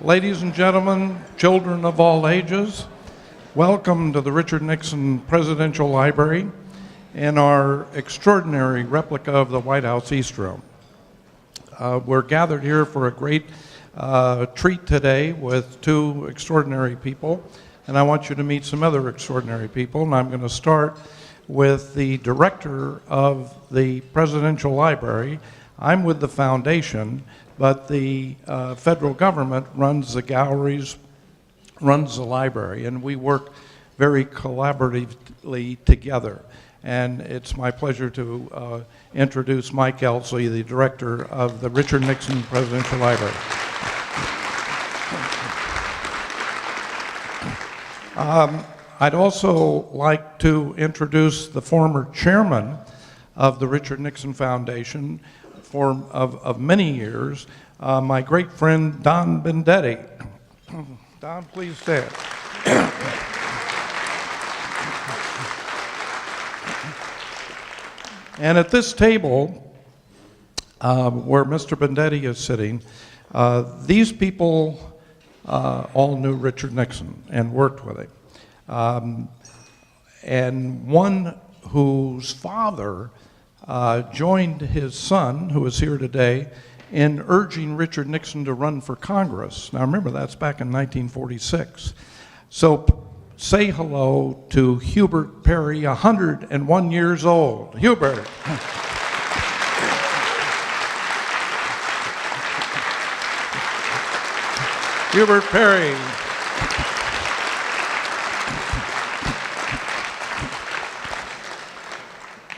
Ladies and gentlemen, children of all ages, welcome to the Richard Nixon Presidential Library and our extraordinary replica of the White House East Room. We're gathered here for a great treat today with two extraordinary people, and I want you to meet some other extraordinary people, and I'm going to start with the director of the Presidential Library. I'm with the foundation, but the federal government runs the galleries, runs the library, and we work very collaboratively together. And it's my pleasure to introduce Mike Elsley, the director of the Richard Nixon Presidential Library. I'd also like to introduce the former chairman of the Richard Nixon Foundation of many years, my great friend Don Bendetti. Don, please stand. And at this table, where Mr. Bendetti is sitting, these people all knew Richard Nixon and worked with him. And one whose father joined his son, who is here today, in urging Richard Nixon to run for Congress. Now remember, that's back in 1946. So say hello to Hubert Perry, 101 years old. Hubert. Hubert Perry.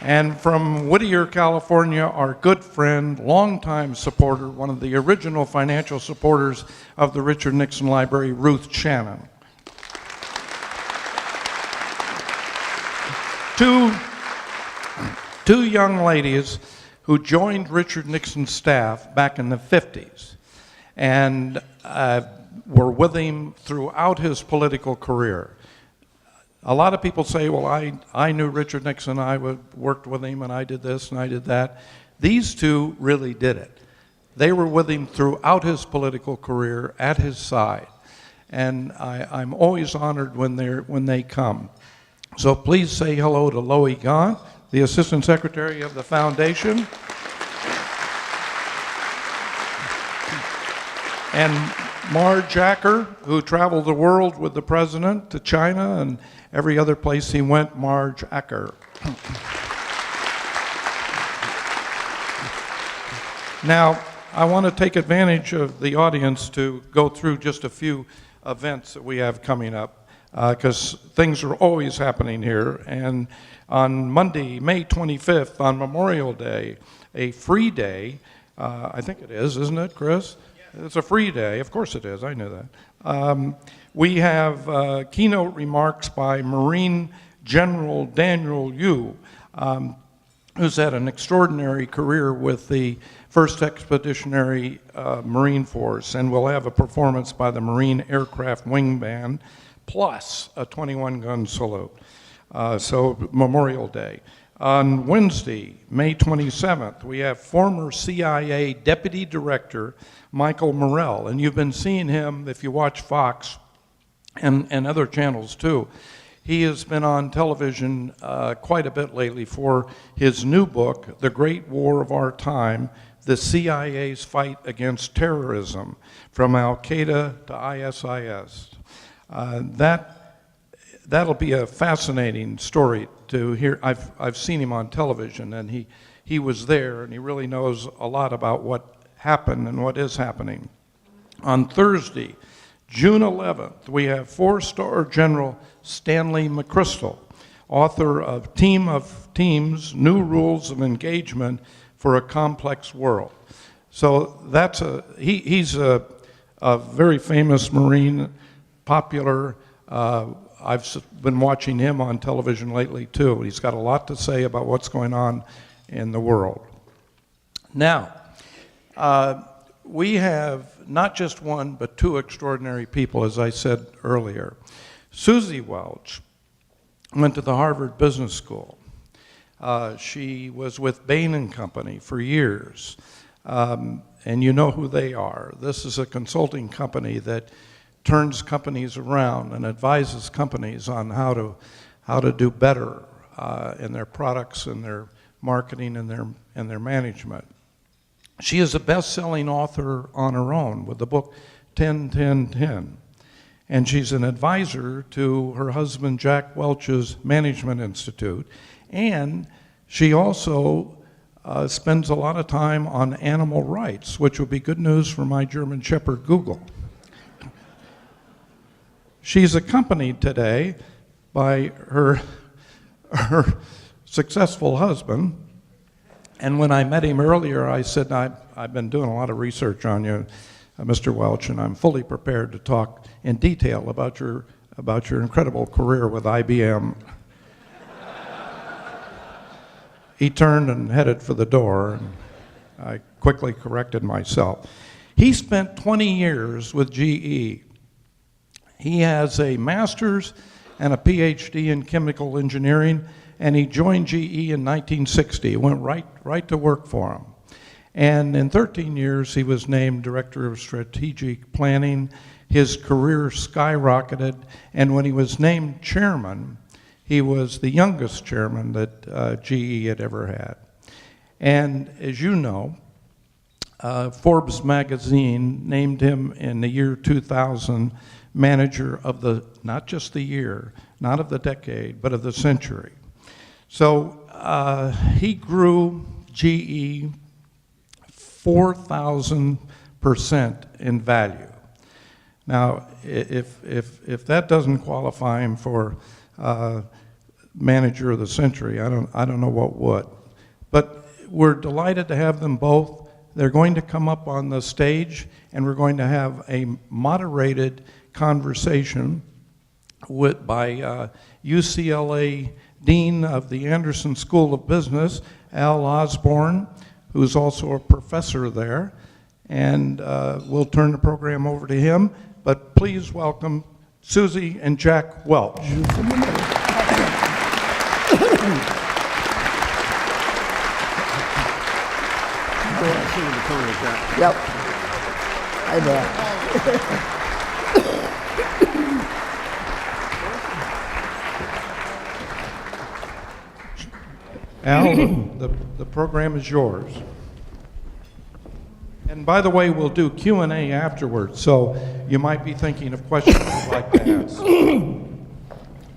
And from Whittier, California, our good friend, longtime supporter, one of the original financial supporters of the Richard Nixon Library, Ruth Shannon. Two young ladies who joined Richard Nixon's staff back in the 50s and were with him throughout his political career. A lot of people say, well, I knew Richard Nixon, I worked with him, and I did this and I did that. These two really did it. They were with him throughout his political career, at his side. And I'm always honored when they come. So please say hello to Loie Gaunt, the Assistant Secretary of the Foundation. And Marge Acker, who traveled the world with the president to China and every other place he went, Marge Acker. Now, I want to take advantage of the audience to go through just a few events that we have coming up, because things are always happening here. And on Monday, May 25th, on Memorial Day, a free day, I think it is, isn't it, Chris? It's a free day. Of course it is. I knew that. We have keynote remarks by Marine General Daniel Yu, who's had an extraordinary career with the 1st Expeditionary Marine Force, and we'll have a performance by the Marine Aircraft Wing Band, plus a 21-gun salute. So Memorial Day. On Wednesday, May 27th, we have former CIA Deputy Director Michael Morrell, and you've been seeing him if you watch Fox and other channels too. He has been on television quite a bit lately for his new book, The Great War of Our Time, The CIA's Fight Against Terrorism, from Al-Qaeda to ISIS. That'll be a fascinating story to hear. I've seen him on television, and he was there, and he really knows a lot about what happened and what is happening. On Thursday, June 11th, we have 4-star General Stanley McChrystal, author of Team of Teams, New Rules of Engagement for a Complex World. So he's a very famous Marine, popular. I've been watching him on television lately too. He's got a lot to say about what's going on in the world. Now, we have not just one, but two extraordinary people, as I said earlier. Suzy Welch went to the Harvard Business School. She was with Bain & Company for years. and you know who they are. This is a consulting company that turns companies around and advises companies on how to do better in their products and their marketing and their management. She is a best-selling author on her own with the book 10-10-10. And she's an advisor to her husband Jack Welch's Management Institute. And she also spends a lot of time on animal rights, which will be good news for my German Shepherd Google. She's accompanied today by her successful husband. And when I met him earlier, I said, I've been doing a lot of research on you, Mr. Welch, and I'm fully prepared to talk in detail about your incredible career with IBM. He turned and headed for the door, and I quickly corrected myself. He spent 20 years with GE. He has a master's and a PhD in chemical engineering, and he joined GE in 1960. He went right to work for him. And in 13 years, he was named Director of Strategic Planning. His career skyrocketed, and when he was named chairman, he was the youngest chairman that GE had ever had. And as you know, Forbes magazine named him in the year 2000 manager of the, not just the year, not of the decade, but of the century. So he grew GE 4,000% in value. Now, if that doesn't qualify him for manager of the century, I don't know what would. But we're delighted to have them both. They're going to come up on the stage, and we're going to have a moderated conversation by UCLA Dean of the Anderson School of Business, Al Osborne, who's also a professor there. And we'll turn the program over to him. But please welcome Suzy and Jack Welch. Yep. Hi there. Al, the program is yours. And by the way, we'll do Q&A afterwards, so you might be thinking of questions you'd like to ask.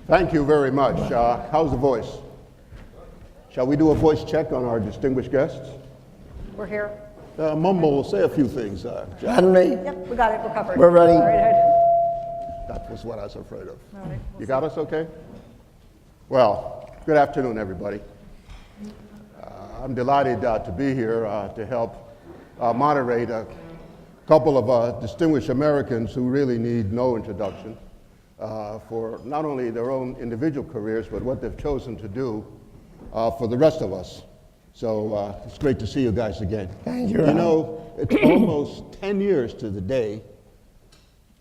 Thank you very much. How's the voice? Shall we do a voice check on our distinguished guests? We're here. Mumble, say a few things. Jack. Henry, Yep, we got it. We're covered. we're ready. All right, ahead. That was what I was afraid of. All right. You got us okay? Well, good afternoon, everybody. I'm delighted to be here to help moderate a couple of distinguished Americans who really need no introduction for not only their own individual careers, but what they've chosen to do for the rest of us. So it's great to see you guys again. Thank you. You know, it's almost 10 years to the day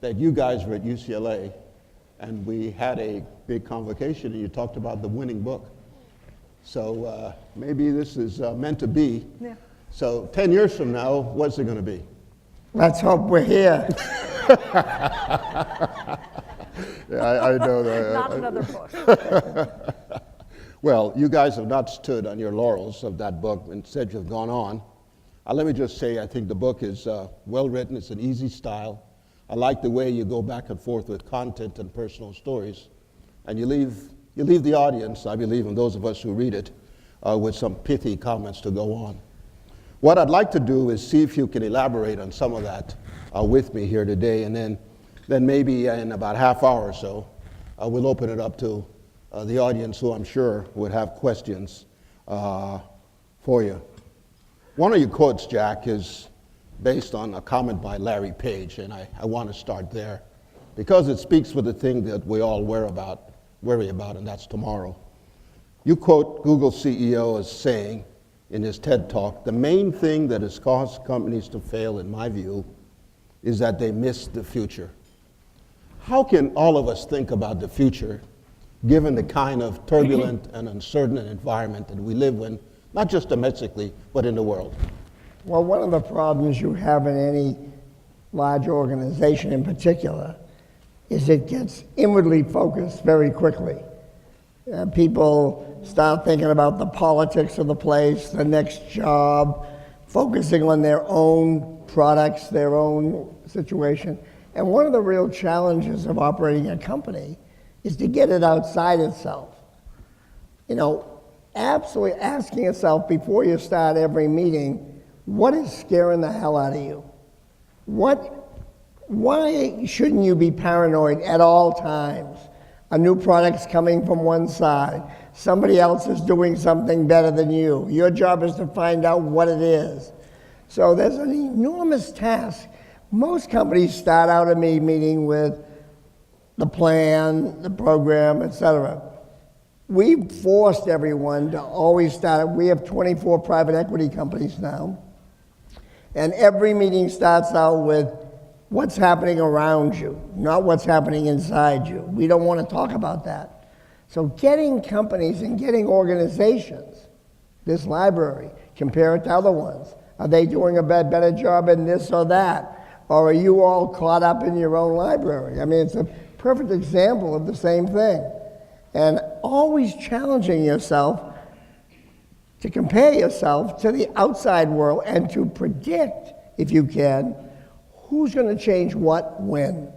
that you guys were at UCLA, and we had a big convocation, and you talked about the winning book. So maybe this is meant to be. Yeah. So 10 years from now, what's it going to be? Let's hope we're here. Yeah, I know that. Not another book. Well, you guys have not stood on your laurels of that book. Instead, you've gone on. Let me just say, I think the book is well written. It's an easy style. I like the way you go back and forth with content and personal stories. And you leave the audience, I believe, and those of us who read it, with some pithy comments to go on. What I'd like to do is see if you can elaborate on some of that with me here today, and then maybe in about a half hour or so, we'll open it up to the audience, who I'm sure would have questions for you. One of your quotes, Jack, is based on a comment by Larry Page, and I want to start there because it speaks with the thing that we all worry about, and that's tomorrow. You quote Google CEO as saying in his TED Talk, "The main thing that has caused companies to fail, in my view, is that they miss the future." How can all of us think about the future given the kind of turbulent and uncertain environment that we live in, not just domestically, but in the world? Well, one of the problems you have in any large organization in particular is it gets inwardly focused very quickly. People start thinking about the politics of the place, the next job, focusing on their own products, their own situation. And one of the real challenges of operating a company is to get it outside itself. You know, absolutely asking yourself before you start every meeting, what is scaring the hell out of you? Why shouldn't you be paranoid at all times? A new product's coming from one side. Somebody else is doing something better than you. Your job is to find out what it is. So there's an enormous task. Most companies start out a meeting with the plan, the program, etc. We've forced everyone to always start. We have 24 private equity companies now. And every meeting starts out with what's happening around you, not what's happening inside you. We don't want to talk about that. So getting companies and getting organizations, this library, compare it to other ones. Are they doing a better job in this or that? Or are you all caught up in your own library? I mean, it's a perfect example of the same thing. And always challenging yourself to compare yourself to the outside world and to predict, if you can, who's going to change what when.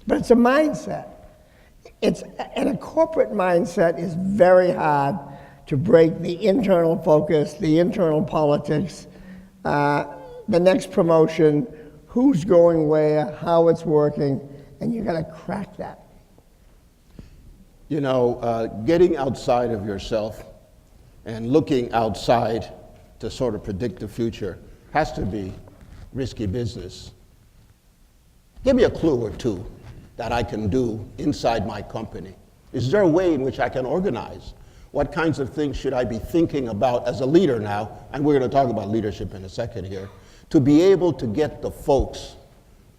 But it's a mindset. And a corporate mindset is very hard to break the internal focus, the internal politics, the next promotion, who's going where, how it's working, and you got to crack that. You know, getting outside of yourself and looking outside to sort of predict the future has to be risky business. Give me a clue or two that I can do inside my company. Is there a way in which I can organize? What kinds of things should I be thinking about as a leader now? And we're going to talk about leadership in a second here. To be able to get the folks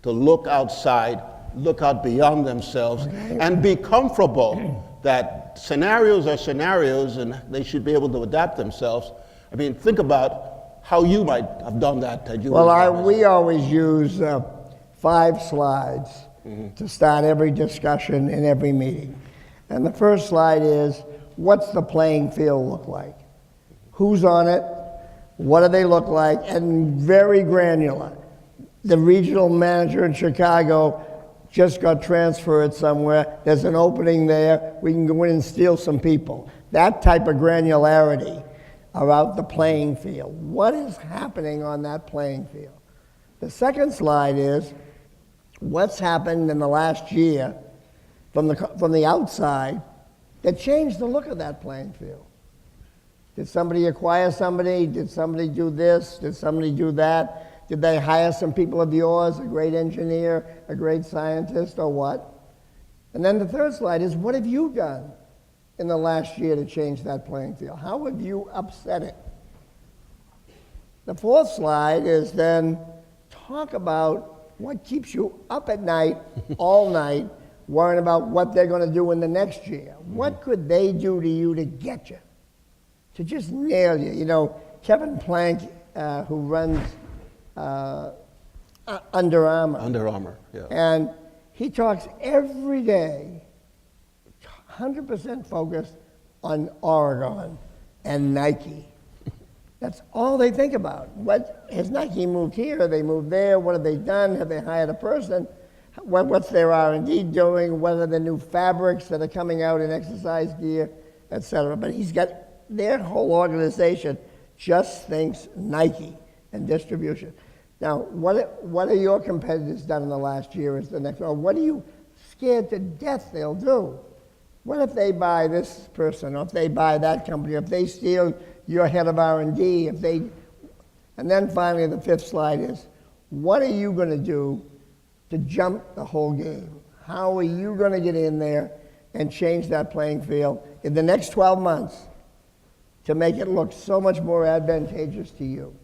to look outside, look out beyond themselves, and be comfortable that scenarios are scenarios and they should be able to adapt themselves. I mean, think about how you might have done that. We always use 5 slides to start every discussion in every meeting. And the first slide is, what's the playing field look like? Who's on it? What do they look like? And very granular. The regional manager in Chicago just got transferred somewhere. There's an opening there. We can go in and steal some people. That type of granularity about the playing field. What is happening on that playing field? The second slide is what's happened in the last year from the outside that changed the look of that playing field. Did somebody acquire somebody? Did somebody do this? Did somebody do that? Did they hire some people of yours, a great engineer, a great scientist, or what? And then the third slide is, what have you done in the last year to change that playing field? How have you upset it? The fourth slide is then talk about what keeps you up at night, all night, worrying about what they're going to do in the next year. What could they do to you to get you, to just nail you? You know, Kevin Plank, who runs Under Armour. Under Armour, yeah. And he talks every day, 100% focused on Oregon and Nike. That's all they think about. What has Nike moved here? They moved there. What have they done? Have they hired a person? What's their R&D doing? What are the new fabrics that are coming out in exercise gear, et cetera? But he's got their whole organization just thinks Nike and distribution. Now, what are your competitors done in the last year is the next one. What are you scared to death they'll do? What if they buy this person, or if they buy that company, or if they steal your head of R&D, and then finally the fifth slide is, what are you going to do to jump the whole game? How are you going to get in there and change that playing field in the next 12 months to make it look so much more advantageous to you?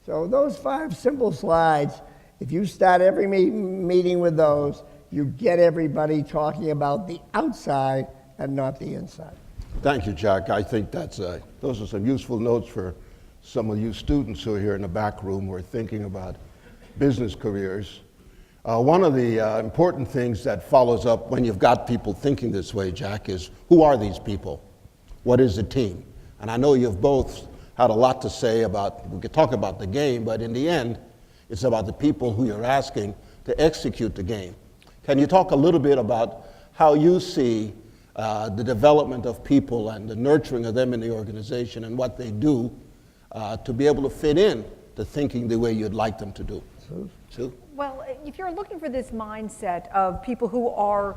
So those 5 simple slides, if you start every meeting with those, you get everybody talking about the outside and not the inside. Thank you, Jack. I think those are some useful notes for some of you students who are here in the back room who are thinking about business careers. One of the important things that follows up when you've got people thinking this way, Jack, is who are these people? What is the team? And I know you've both had a lot to say about, we could talk about the game, but in the end, it's about the people who you're asking to execute the game. Can you talk a little bit about how you see the development of people and the nurturing of them in the organization and what they do to be able to fit in to thinking the way you'd like them to do? Sue? Well, if you're looking for this mindset of people who are,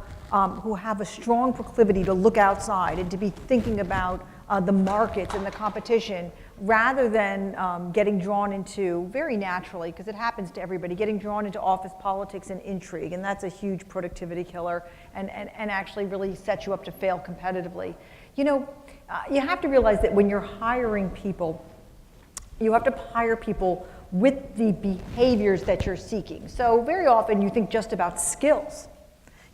who have a strong proclivity to look outside and to be thinking about the markets and the competition, rather than getting drawn into, very naturally, because it happens to everybody, getting drawn into office politics and intrigue, and that's a huge productivity killer and actually really sets you up to fail competitively. You know, you have to realize that when you're hiring people, you have to hire people with the behaviors that you're seeking. So very often you think just about skills.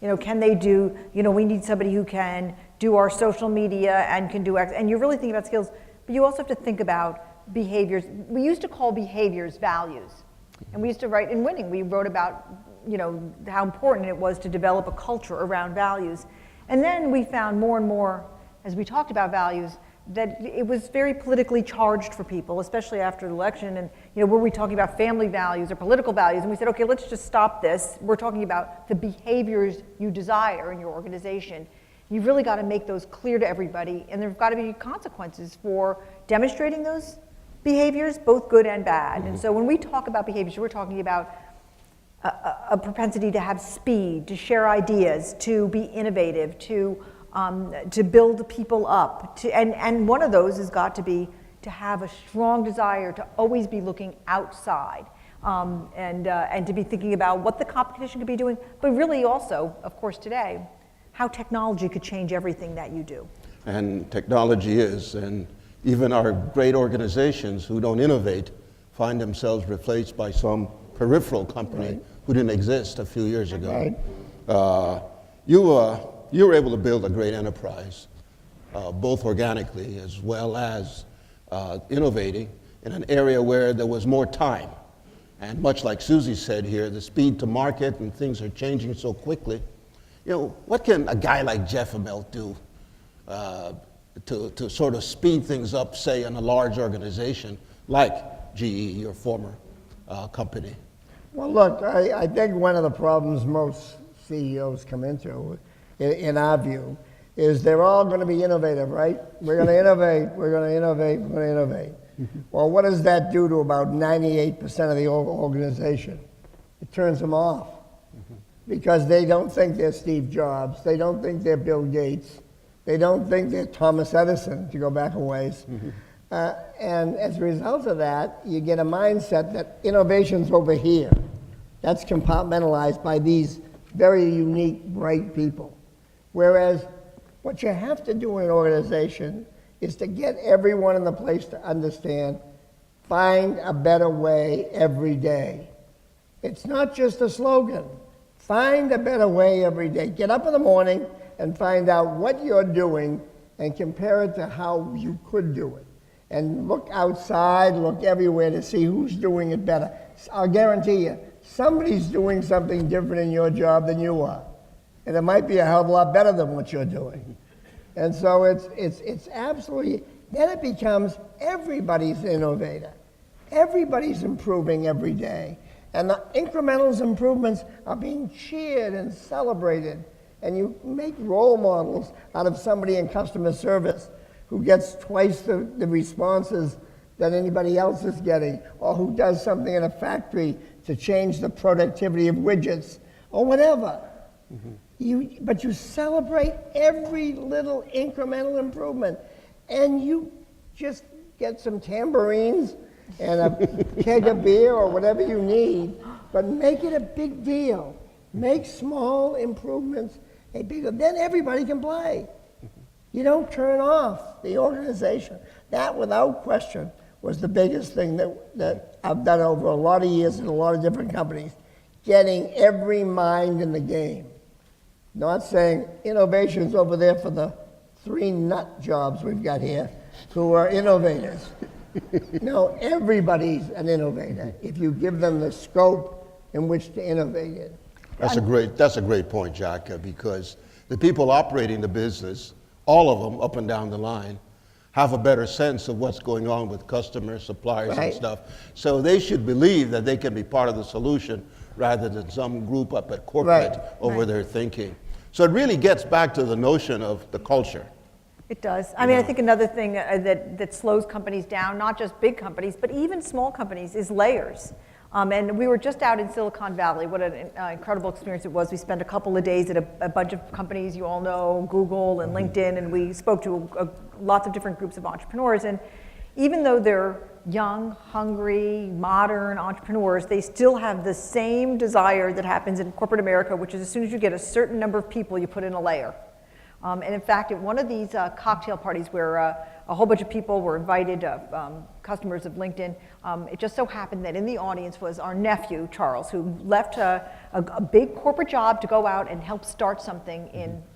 You know, can they do, you know, we need somebody who can do our social media and can do X, and you're really thinking about skills, but you also have to think about behaviors. We used to call behaviors values, and we used to write in Winning, we wrote about, you know, how important it was to develop a culture around values. And then we found more and more, as we talked about values, that it was very politically charged for people, especially after the election. And, you know, were we talking about family values or political values? And we said, okay, let's just stop this. We're talking about the behaviors you desire in your organization. You've really got to make those clear to everybody, and there've got to be consequences for demonstrating those behaviors, both good and bad. Mm-hmm. And so when we talk about behaviors, we're talking about a propensity to have speed, to share ideas, to be innovative, to build people up, and one of those has got to be to have a strong desire to always be looking outside, and to be thinking about what the competition could be doing, but really also, of course, today, how technology could change everything that you do. And technology is, and even our great organizations who don't innovate find themselves replaced by some peripheral company who didn't exist a few years ago. You were able to build a great enterprise, both organically as well as innovating in an area where there was more time. And much like Suzy said here, the speed to market and things are changing so quickly. You know, what can a guy like Jeff Immelt do to sort of speed things up, say, in a large organization like GE, your former company? Well, look, I think one of the problems most CEOs come into, in our view, is they're all going to be innovative, right? We're going to innovate, we're going to innovate, we're going to innovate. Well, what does that do to about 98% of the organization? It turns them off. Because they don't think they're Steve Jobs, they don't think they're Bill Gates, they don't think they're Thomas Edison, to go back a ways. And as a result of that, you get a mindset that innovation's over here. That's compartmentalized by these very unique, bright people. Whereas what you have to do in an organization is to get everyone in the place to understand, find a better way every day. It's not just a slogan. Find a better way every day. Get up in the morning and find out what you're doing and compare it to how you could do it. And look outside, look everywhere to see who's doing it better. I'll guarantee you, somebody's doing something different in your job than you are. And it might be a hell of a lot better than what you're doing. And so it's absolutely, then it becomes everybody's an innovator. Everybody's improving every day. And the incremental improvements are being cheered and celebrated. And you make role models out of somebody in customer service who gets twice the responses that anybody else is getting, or who does something in a factory to change the productivity of widgets, or whatever. But you celebrate every little incremental improvement. And you just get some tambourines and a keg of beer or whatever you need, but make it a big deal. Make small improvements a big deal. Then everybody can play. You don't turn off the organization. That, without question, was the biggest thing that I've done over a lot of years in a lot of different companies, getting every mind in the game. Not saying innovation's over there for the 3 nut jobs we've got here who are innovators. No, everybody's an innovator if you give them the scope in which to innovate in. That's a great point, Jack, because the people operating the business, all of them up and down the line, have a better sense of what's going on with customers, suppliers, and Right. stuff. So they should believe that they can be part of the solution rather than some group up at corporate Right. over their thinking. So it really gets back to the notion of the culture. It does. I mean, I think another thing that slows companies down, not just big companies, but even small companies, is layers. And we were just out in Silicon Valley. What an incredible experience it was. We spent a couple of days at a bunch of companies you all know, Google and LinkedIn, and we spoke to lots of different groups of entrepreneurs. And even though they're young, hungry, modern entrepreneurs, they still have the same desire that happens in corporate America, which is as soon as you get a certain number of people, you put in a layer. And in fact, at one of these cocktail parties where a whole bunch of people were invited, customers of LinkedIn, it just so happened that in the audience was our nephew, Charles, who left a big corporate job to go out and help start something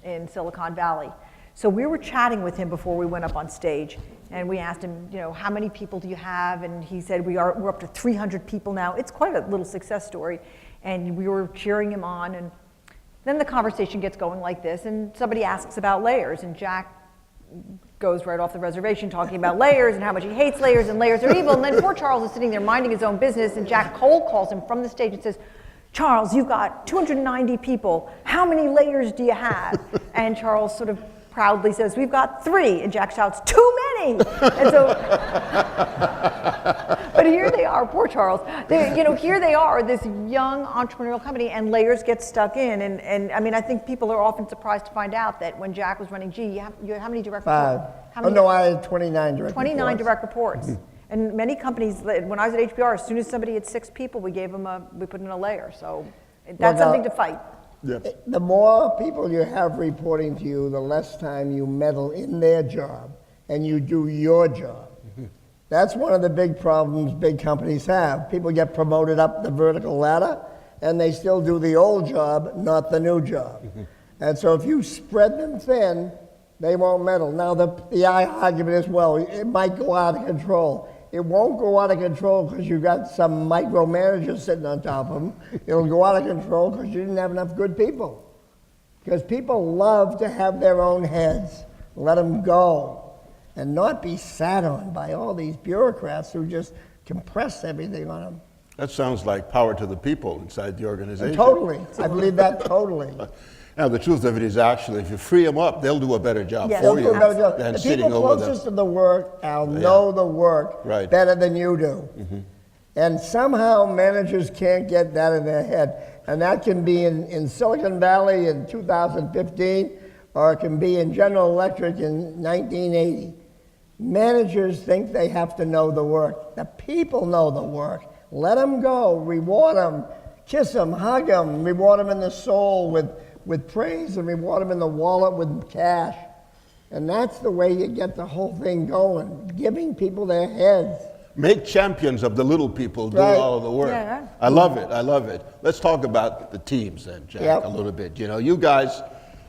in Silicon Valley. So we were chatting with him before we went up on stage, and we asked him, you know, how many people do you have? And he said, we're up to 300 people now. It's quite a little success story. And we were cheering him on, and then the conversation gets going like this, and somebody asks about layers, and Jack goes right off the reservation talking about layers and how much he hates layers and layers are evil. And then poor Charles is sitting there minding his own business, and Jack cold calls him from the stage and says, Charles, you've got 290 people. How many layers do you have? And Charles sort of proudly says, we've got 3. And Jack shouts, too many! And so, but here they are, poor Charles. Here they are, this young entrepreneurial company, and layers get stuck in. And I mean, I think people are often surprised to find out that when Jack was running G, you how many direct 5. reports? I had 29 direct 29 reports. direct reports. And many companies, when I was at HBR, as soon as somebody had 6 people, we put in a layer. So that's now- something to fight. Yeah. The more people you have reporting to you, the less time you meddle in their job and you do your job. That's one of the big problems big companies have. People get promoted up the vertical ladder and they still do the old job, not the new job. And so if you spread them thin, they won't meddle. Now the argument is, well, it might go out of control. It won't go out of control because you got some micromanager sitting on top of them. It'll go out of control because you didn't have enough good people. Because people love to have their own heads. Let them go. And not be sat on by all these bureaucrats who just compress everything on them. That sounds like power to the people inside the organization. Totally. I believe that totally. Now, the truth of it is actually, if you free them up, they'll do a better job Yes. for They'll you do a better job. than The sitting people over closest them. to the work, know the work Right. better than you do. And somehow managers can't get that in their head. And that can be in Silicon Valley in 2015, or it can be in General Electric in 1980. Managers think they have to know the work. The people know the work. Let them go, reward them, kiss them, hug them, reward them in the soul with praise, and reward them in the wallet with cash. And that's the way you get the whole thing going, giving people their heads. Make champions of the little people do Right. all of the work. Yeah, right. I love it. I love it. Let's talk about the teams then, Jack, Yep. a little bit. You know, you guys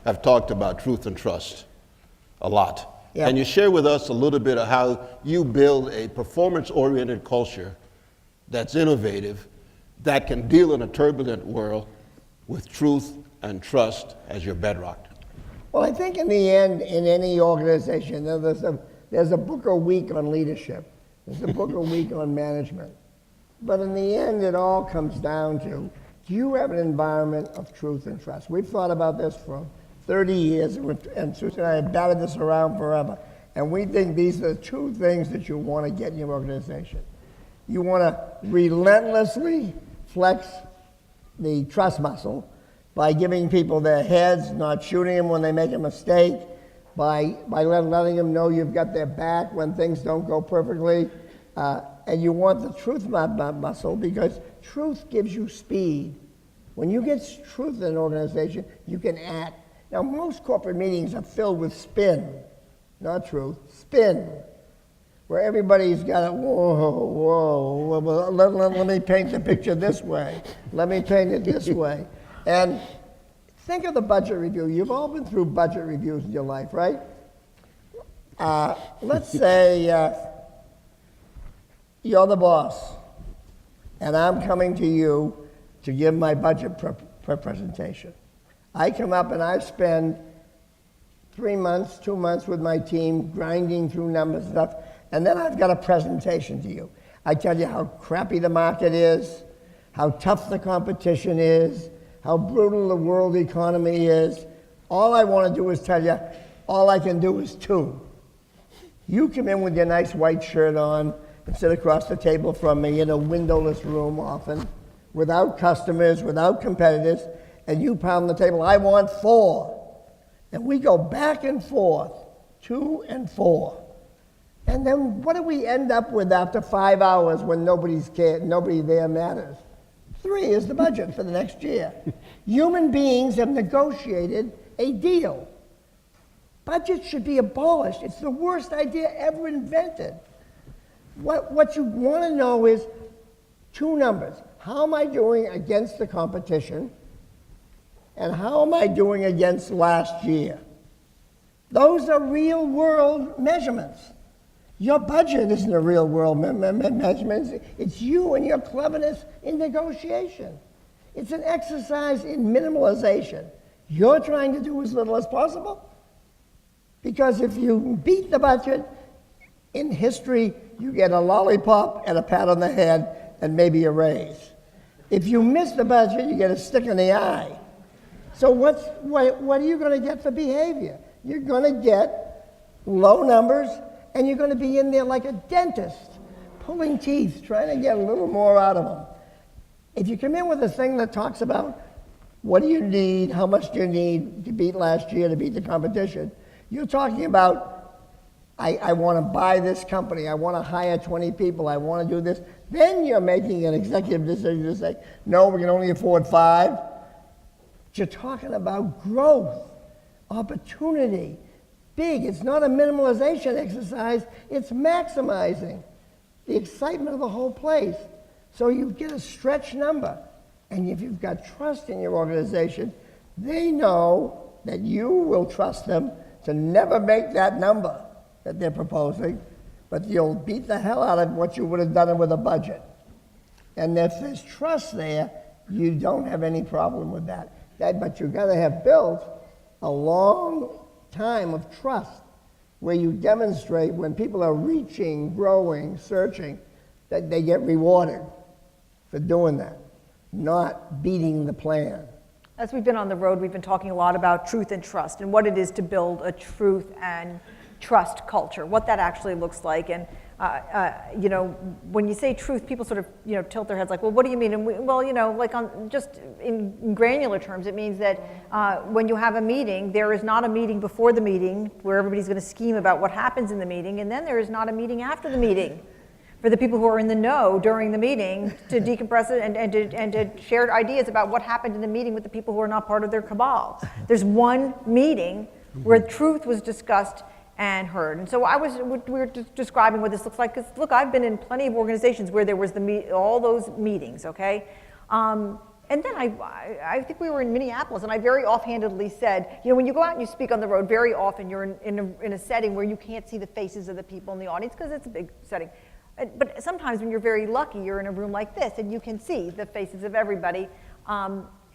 have talked about truth and trust a lot. Yep. Can you share with us a little bit of how you build a performance-oriented culture that's innovative, that can deal in a turbulent world with truth and trust as your bedrock? Well, I think in the end, in any organization, there's a book a week on leadership. There's a book a week on management. But in the end, it all comes down to, do you have an environment of truth and trust? We've thought about this for 30 years, and Susan and I have batted this around forever. And we think these are the 2 things that you want to get in your organization. You want to relentlessly flex the trust muscle by giving people their heads, not shooting them when they make a mistake, by letting them know you've got their back when things don't go perfectly. And you want the truth muscle because truth gives you speed. When you get truth in an organization, you can act. Now, most corporate meetings are filled with spin, not truth, spin, where everybody's got it, whoa, let me paint the picture this way. Let me paint it this way. And think of the budget review. You've all been through budget reviews in your life, right? Let's say You're the boss, and I'm coming to you to give my budget presentation. I come up and I spend 3 months, 2 months with my team grinding through numbers and stuff, and then I've got a presentation to you. I tell you how crappy the market is, how tough the competition is, how brutal the world economy is. All I want to do is tell you, all I can do is 2. You come in with your nice white shirt on and sit across the table from me in a windowless room often, without customers, without competitors, and you pound the table, I want 4. And we go back and forth, 2 and 4. And then what do we end up with after 5 hours when nobody there matters? 3 is the budget for the next year. Human beings have negotiated a deal. Budget should be abolished. It's the worst idea ever invented. What you want to know is 2 numbers. How am I doing against the competition? And how am I doing against last year? Those are real world measurements. Your budget isn't a real world measurement. It's you and your cleverness in negotiation. It's an exercise in minimalization. You're trying to do as little as possible. Because if you beat the budget, in history, you get a lollipop and a pat on the head and maybe a raise. If you miss the budget, you get a stick in the eye. So what are you going to get for behavior? You're going to get low numbers, and you're going to be in there like a dentist, pulling teeth, trying to get a little more out of them. If you come in with a thing that talks about what do you need, how much do you need to beat last year, to beat the competition, you're talking about, I want to buy this company, I want to hire 20 people, I want to do this. Then you're making an executive decision to say, no, we can only afford 5. You're talking about growth, opportunity, big. It's not a minimalization exercise, it's maximizing the excitement of the whole place. So you get a stretch number. And if you've got trust in your organization, they know that you will trust them to never make that number that they're proposing, but you'll beat the hell out of what you would have done with a budget. And if there's trust there, you don't have any problem with that. But you've got to have built a long time of trust where you demonstrate when people are reaching, growing, searching, that they get rewarded for doing that, not beating the plan. As we've been on the road, we've been talking a lot about truth and trust and what it is to build a truth and trust culture, what that actually looks like. And, you know, when you say truth, people sort of, you know, tilt their heads like, well, what do you mean? And well, you know, like on just in granular terms, it means that when you have a meeting, there is not a meeting before the meeting where everybody's going to scheme about what happens in the meeting, and then there is not a meeting after the meeting for the people who are in the know during the meeting to decompress it and to share ideas about what happened in the meeting with the people who are not part of their cabal. There's one meeting where truth was discussed and heard. And so we were describing what this looks like, because look, I've been in plenty of organizations where there was all those meetings, okay? And then I think we were in Minneapolis, and I very offhandedly said, you know, when you go out and you speak on the road, very often you're in a setting where you can't see the faces of the people in the audience, because it's a big setting. But sometimes when you're very lucky, you're in a room like this, and you can see the faces of everybody.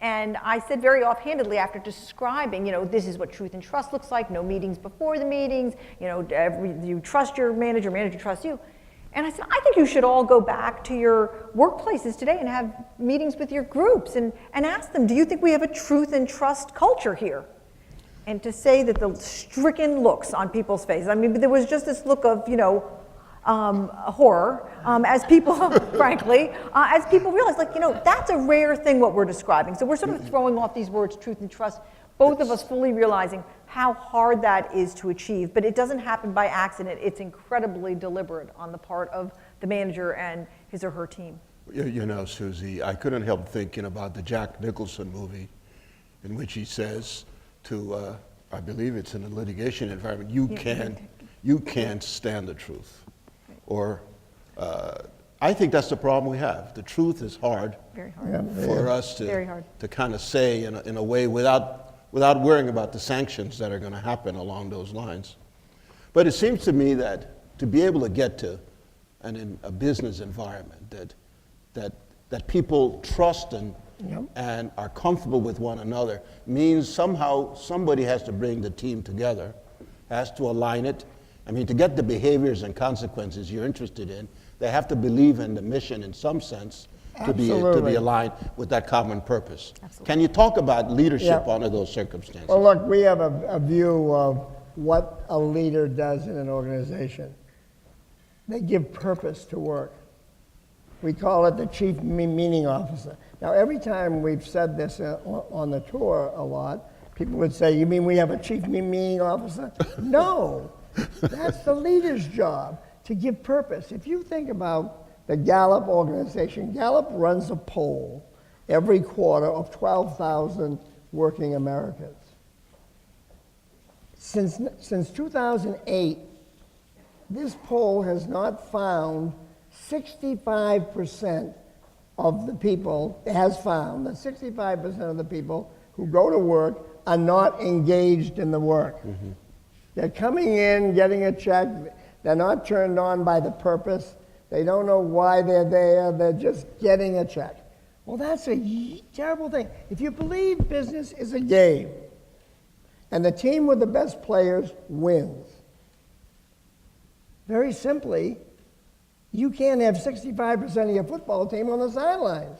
And I said very offhandedly, after describing, you know, this is what truth and trust looks like, no meetings before the meetings, you know, you trust your manager trusts you. And I said, I think you should all go back to your workplaces today and have meetings with your groups and ask them, do you think we have a truth and trust culture here? And to say that the stricken looks on people's faces, I mean, there was just this look of, you know, horror, as people, frankly, as people realize, like, you know, that's a rare thing what we're describing. So we're sort of throwing off these words, truth and trust, both of us fully realizing how hard that is to achieve. But it doesn't happen by accident. It's incredibly deliberate on the part of the manager and his or her team. You know, Suzy, I couldn't help thinking about the Jack Nicholson movie in which he says to, I believe it's in a litigation environment, you can't stand the truth. Or I think that's the problem we have. The truth is hard, very hard. For us to kind of say in a way without worrying about the sanctions that are going to happen along those lines. But it seems to me that to be able to get to and in a business environment, that people trust and are comfortable with one another, means somehow somebody has to bring the team together, has to align it. I mean, to get the behaviors and consequences you're interested in, they have to believe in the mission in some sense to be aligned with that common purpose. Absolutely. Can you talk about leadership under those circumstances? Well, look, we have a view of what a leader does in an organization. They give purpose to work. We call it the chief meaning officer. Now, every time we've said this on the tour a lot, people would say, you mean we have a chief meaning officer? No, that's the leader's job, to give purpose. If you think about the Gallup organization, Gallup runs a poll every quarter of 12,000 working Americans. Since 2008, this poll has not found 65% of the people, has found that 65% of the people who go to work are not engaged in the work. Mm-hmm. They're coming in, getting a check, they're not turned on by the purpose, they don't know why they're there, they're just getting a check. Well, that's a terrible thing. If you believe business is a game, and the team with the best players wins, very simply, you can't have 65% of your football team on the sidelines,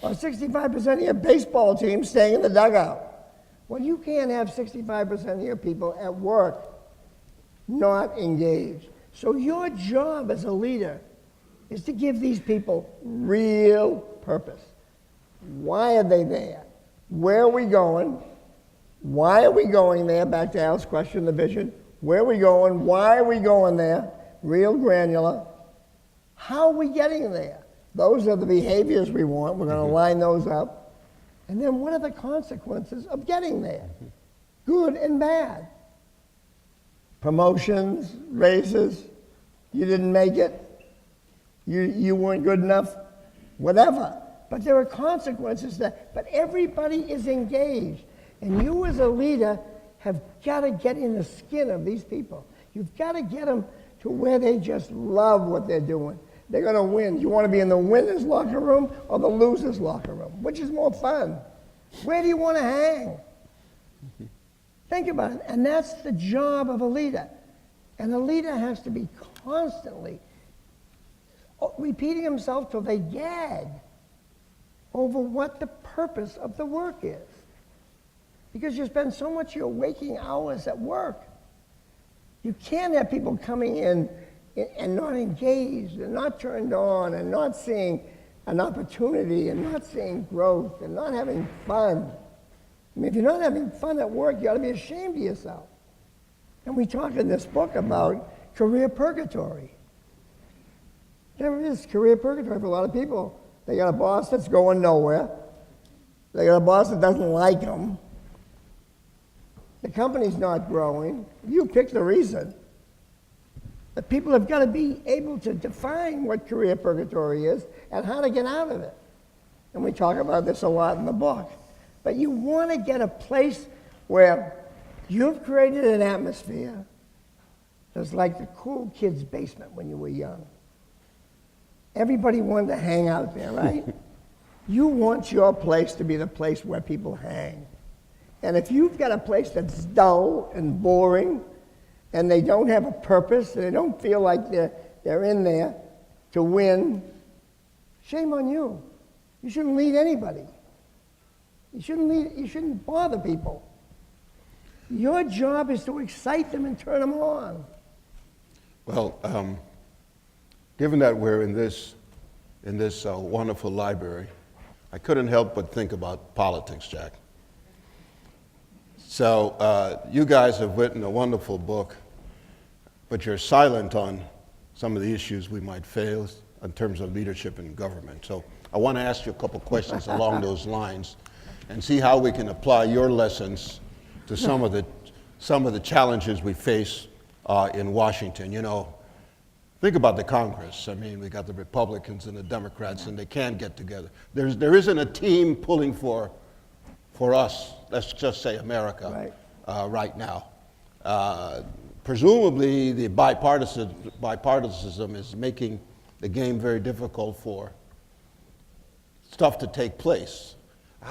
or 65% of your baseball team staying in the dugout. Well, you can't have 65% of your people at work not engaged. So your job as a leader is to give these people real purpose. Why are they there? Where are we going? Why are we going there? Back to Al's question, the vision. Where are we going? Why are we going there? Real granular. How are we getting there? Those are the behaviors we want. We're going to line those up. And then what are the consequences of getting there? Good and bad. Promotions, raises, you didn't make it, you weren't good enough, whatever. But there are consequences to that. But everybody is engaged. And you as a leader have got to get in the skin of these people. You've got to get them to where they just love what they're doing. They're going to win. You want to be in the winner's locker room or the loser's locker room? Which is more fun? Where do you want to hang? Think about it. And that's the job of a leader. And a leader has to be constantly repeating himself till they gag over what the purpose of the work is. Because you spend so much of your waking hours at work. You can't have people coming in and not engaged and not turned on and not seeing an opportunity and not seeing growth and not having fun. I mean, if you're not having fun at work, you ought to be ashamed of yourself. And we talk in this book about career purgatory. There is career purgatory for a lot of people. They got a boss that's going nowhere. They got a boss that doesn't like them. The company's not growing. You pick the reason. But people have got to be able to define what career purgatory is and how to get out of it. And we talk about this a lot in the book. But you want to get a place where you've created an atmosphere that's like the cool kid's basement when you were young. Everybody wanted to hang out there, right? You want your place to be the place where people hang. And if you've got a place that's dull and boring, and they don't have a purpose, and they don't feel like they're in there to win, shame on you. You shouldn't lead anybody. You shouldn't bother people. Your job is to excite them and turn them on. Well, given that we're in this wonderful library, I couldn't help but think about politics, Jack. So you guys have written a wonderful book, but you're silent on some of the issues we might face in terms of leadership and government. So I want to ask you a couple questions along those lines and see how we can apply your lessons to some of the challenges we face in Washington. You know, think about the Congress. I mean, we got the Republicans and the Democrats, and they can't get together. There isn't a team pulling for us, let's just say America, right now. presumably the bipartisanism is making the game very difficult for stuff to take place.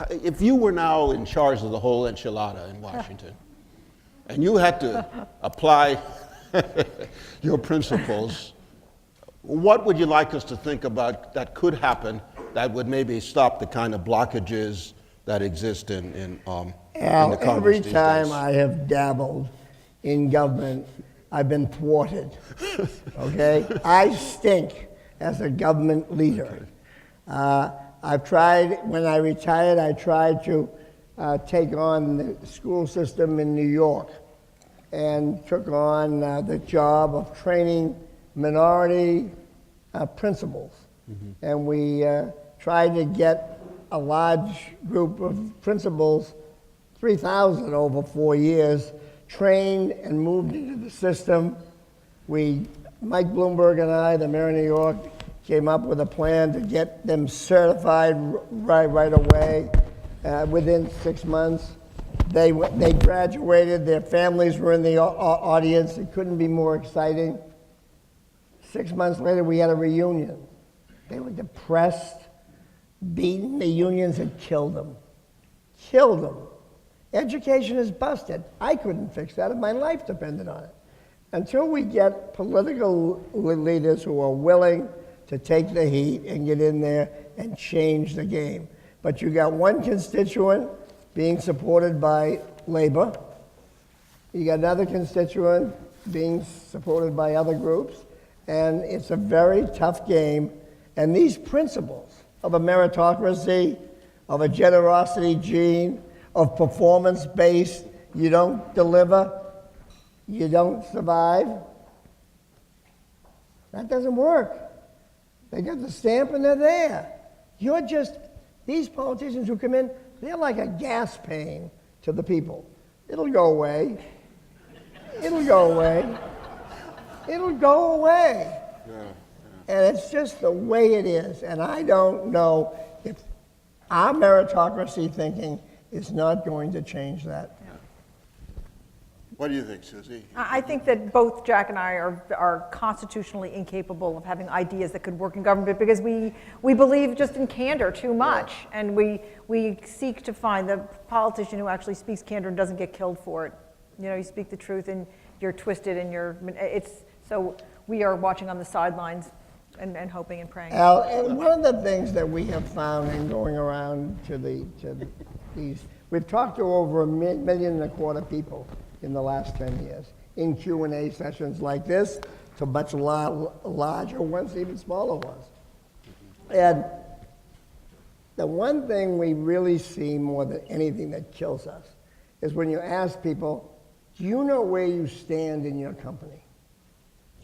If you were now in charge of the whole enchilada in Washington, and you had to apply your principles, what would you like us to think about that could happen that would maybe stop the kind of blockages that exist in the Congress Every these time days? I have dabbled in government, I've been thwarted. Okay? I stink as a government leader. I've tried, when I retired, I tried to take on the school system in New York and took on the job of training minority principals. And we tried to get a large group of principals, 3,000 over 4 years, trained and moved into the system. Mike Bloomberg and I, the mayor of New York, came up with a plan to get them certified right away within 6 months. They graduated, their families were in the audience. It couldn't be more exciting. 6 months later, we had a reunion. They were depressed, beaten. The unions had killed them. Killed them. Education is busted. I couldn't fix that if my life depended on it. Until we get political leaders who are willing to take the heat and get in there and change the game. But you got one constituent being supported by labor. You got another constituent being supported by other groups. And it's a very tough game. And these principles of a meritocracy, of a generosity gene, of performance-based, you don't deliver, you don't survive, that doesn't work. They got the stamp and they're there. These politicians who come in, they're like a gas pain to the people. It'll go away. It'll go away. It'll go away. And it's just the way it is. And I don't know if our meritocracy thinking is not going to change that. What do you think, Suzy? I think that both Jack and I are constitutionally incapable of having ideas that could work in government because we believe just in candor too much. Yeah. And we seek to find the politician who actually speaks candor and doesn't get killed for it. You know, you speak the truth and you're twisted and so we are watching on the sidelines and hoping and praying. Al, and one of the things that we have found in going around to these, we've talked to over 1.25 million people in the last 10 years, in Q&A sessions like this, to much larger ones, even smaller ones. And the one thing we really see more than anything that kills us is when you ask people, do you know where you stand in your company?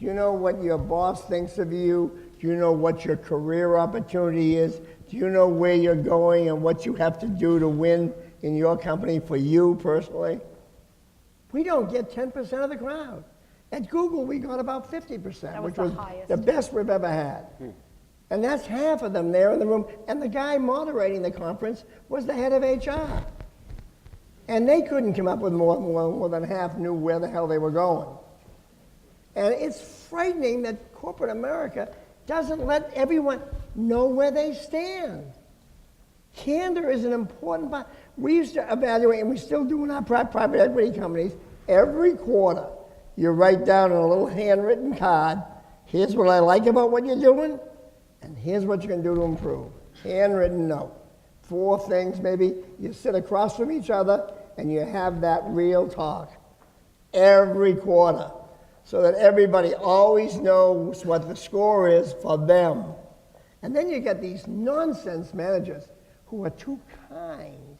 Do you know what your boss thinks of you? Do you know what your career opportunity is? Do you know where you're going and what you have to do to win in your company for you personally? We don't get 10% of the crowd. At Google, we got about 50%, which was the best we've ever had. And that's half of them there in the room. And the guy moderating the conference was the head of HR. And they couldn't come up with more than half knew where the hell they were going. And it's frightening that corporate America doesn't let everyone know where they stand. Candor is an important part. We used to evaluate, and we still do in our private equity companies, every quarter, you write down on a little handwritten card, here's what I like about what you're doing, and here's what you can do to improve. Handwritten note. 4 things maybe. You sit across from each other, and you have that real talk every quarter, so that everybody always knows what the score is for them. And then you get these nonsense managers who are too kind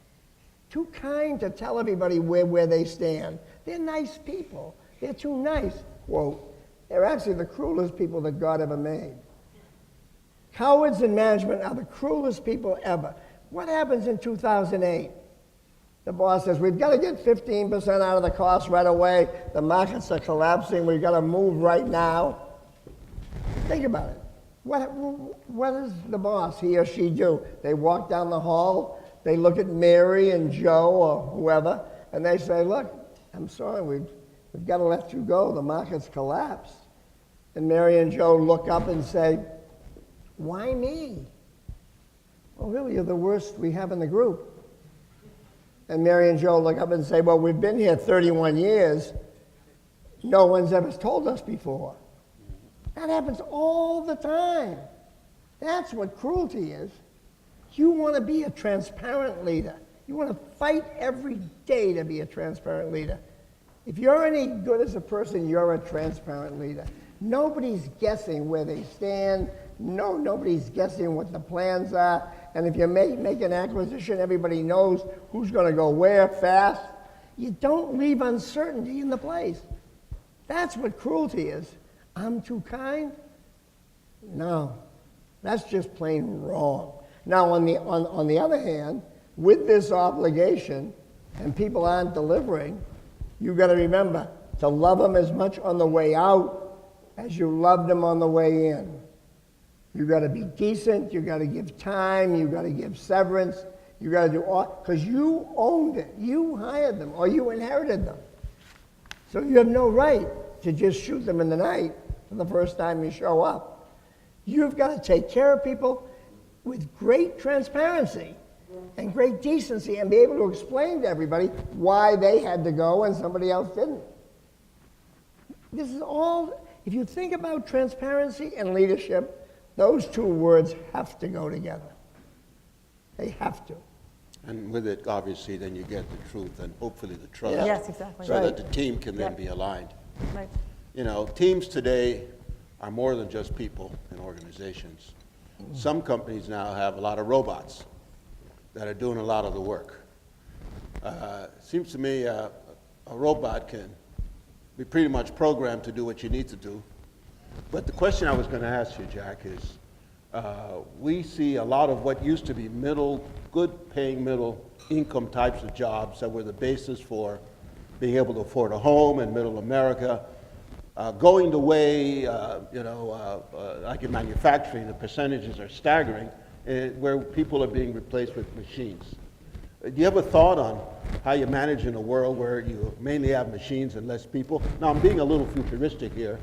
to tell everybody where they stand. They're nice people. They're too nice. Quote, they're actually the cruelest people that God ever made. Cowards in management are the cruelest people ever. What happens in 2008? The boss says, we've got to get 15% out of the cost right away. The markets are collapsing. We've got to move right now. Think about it. What does the boss, he or she, do? They walk down the hall, they look at Mary and Joe or whoever, and they say, look, I'm sorry, we've got to let you go. The market's collapsed. And Mary and Joe look up and say, why me? Well, really, you're the worst we have in the group. And Mary and Joe look up and say, well, we've been here 31 years. No one's ever told us before. That happens all the time. That's what cruelty is. You want to be a transparent leader. You want to fight every day to be a transparent leader. If you're any good as a person, you're a transparent leader. Nobody's guessing where they stand. Nobody's guessing what the plans are. And if you make an acquisition, everybody knows who's going to go where fast. You don't leave uncertainty in the place. That's what cruelty is. I'm too kind? No, that's just plain wrong. Now, on the other hand, with this obligation, and people aren't delivering, you've got to remember to love them as much on the way out as you loved them on the way in. You've got to be decent, you've got to give time, you've got to give severance, you've got to do all, because you owned it, you hired them, or you inherited them. So you have no right to just shoot them in the night for the first time you show up. You've got to take care of people with great transparency and great decency and be able to explain to everybody why they had to go and somebody else didn't. This is all, if you think about transparency and leadership, those two words have to go together. They have to. And with it, obviously, then you get the truth and hopefully the trust. Yeah. Yes, exactly. So Right. that the team can then Yep. be aligned. Right. You know, teams today are more than just people and organizations. Some companies now have a lot of robots that are doing a lot of the work. Seems to me a robot can be pretty much programmed to do what you need to do. But the question I was going to ask you, Jack, is we see a lot of what used to be good-paying middle income types of jobs that were the basis for being able to afford a home in middle America, going the way, like in manufacturing, the percentages are staggering, where people are being replaced with machines. Do you have a thought on how you manage in a world where you mainly have machines and less people? Now, I'm being a little futuristic here,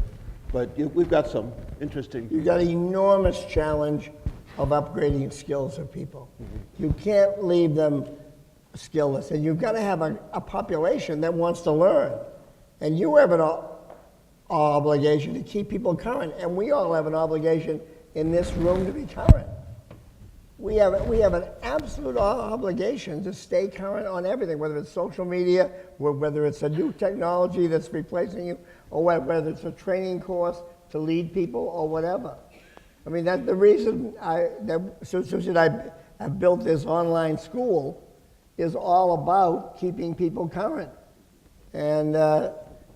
but we've got some interesting... You've got an enormous challenge of upgrading skills of people. Mm-hmm. You can't leave them skillless, and you've got to have a population that wants to learn. And you have an obligation to keep people current, and we all have an obligation in this room to be current. We have an absolute obligation to stay current on everything, whether it's social media, whether it's a new technology that's replacing you, or whether it's a training course to lead people, or whatever. I mean, that's the reason Suzy and I have built this online school is all about keeping people current. And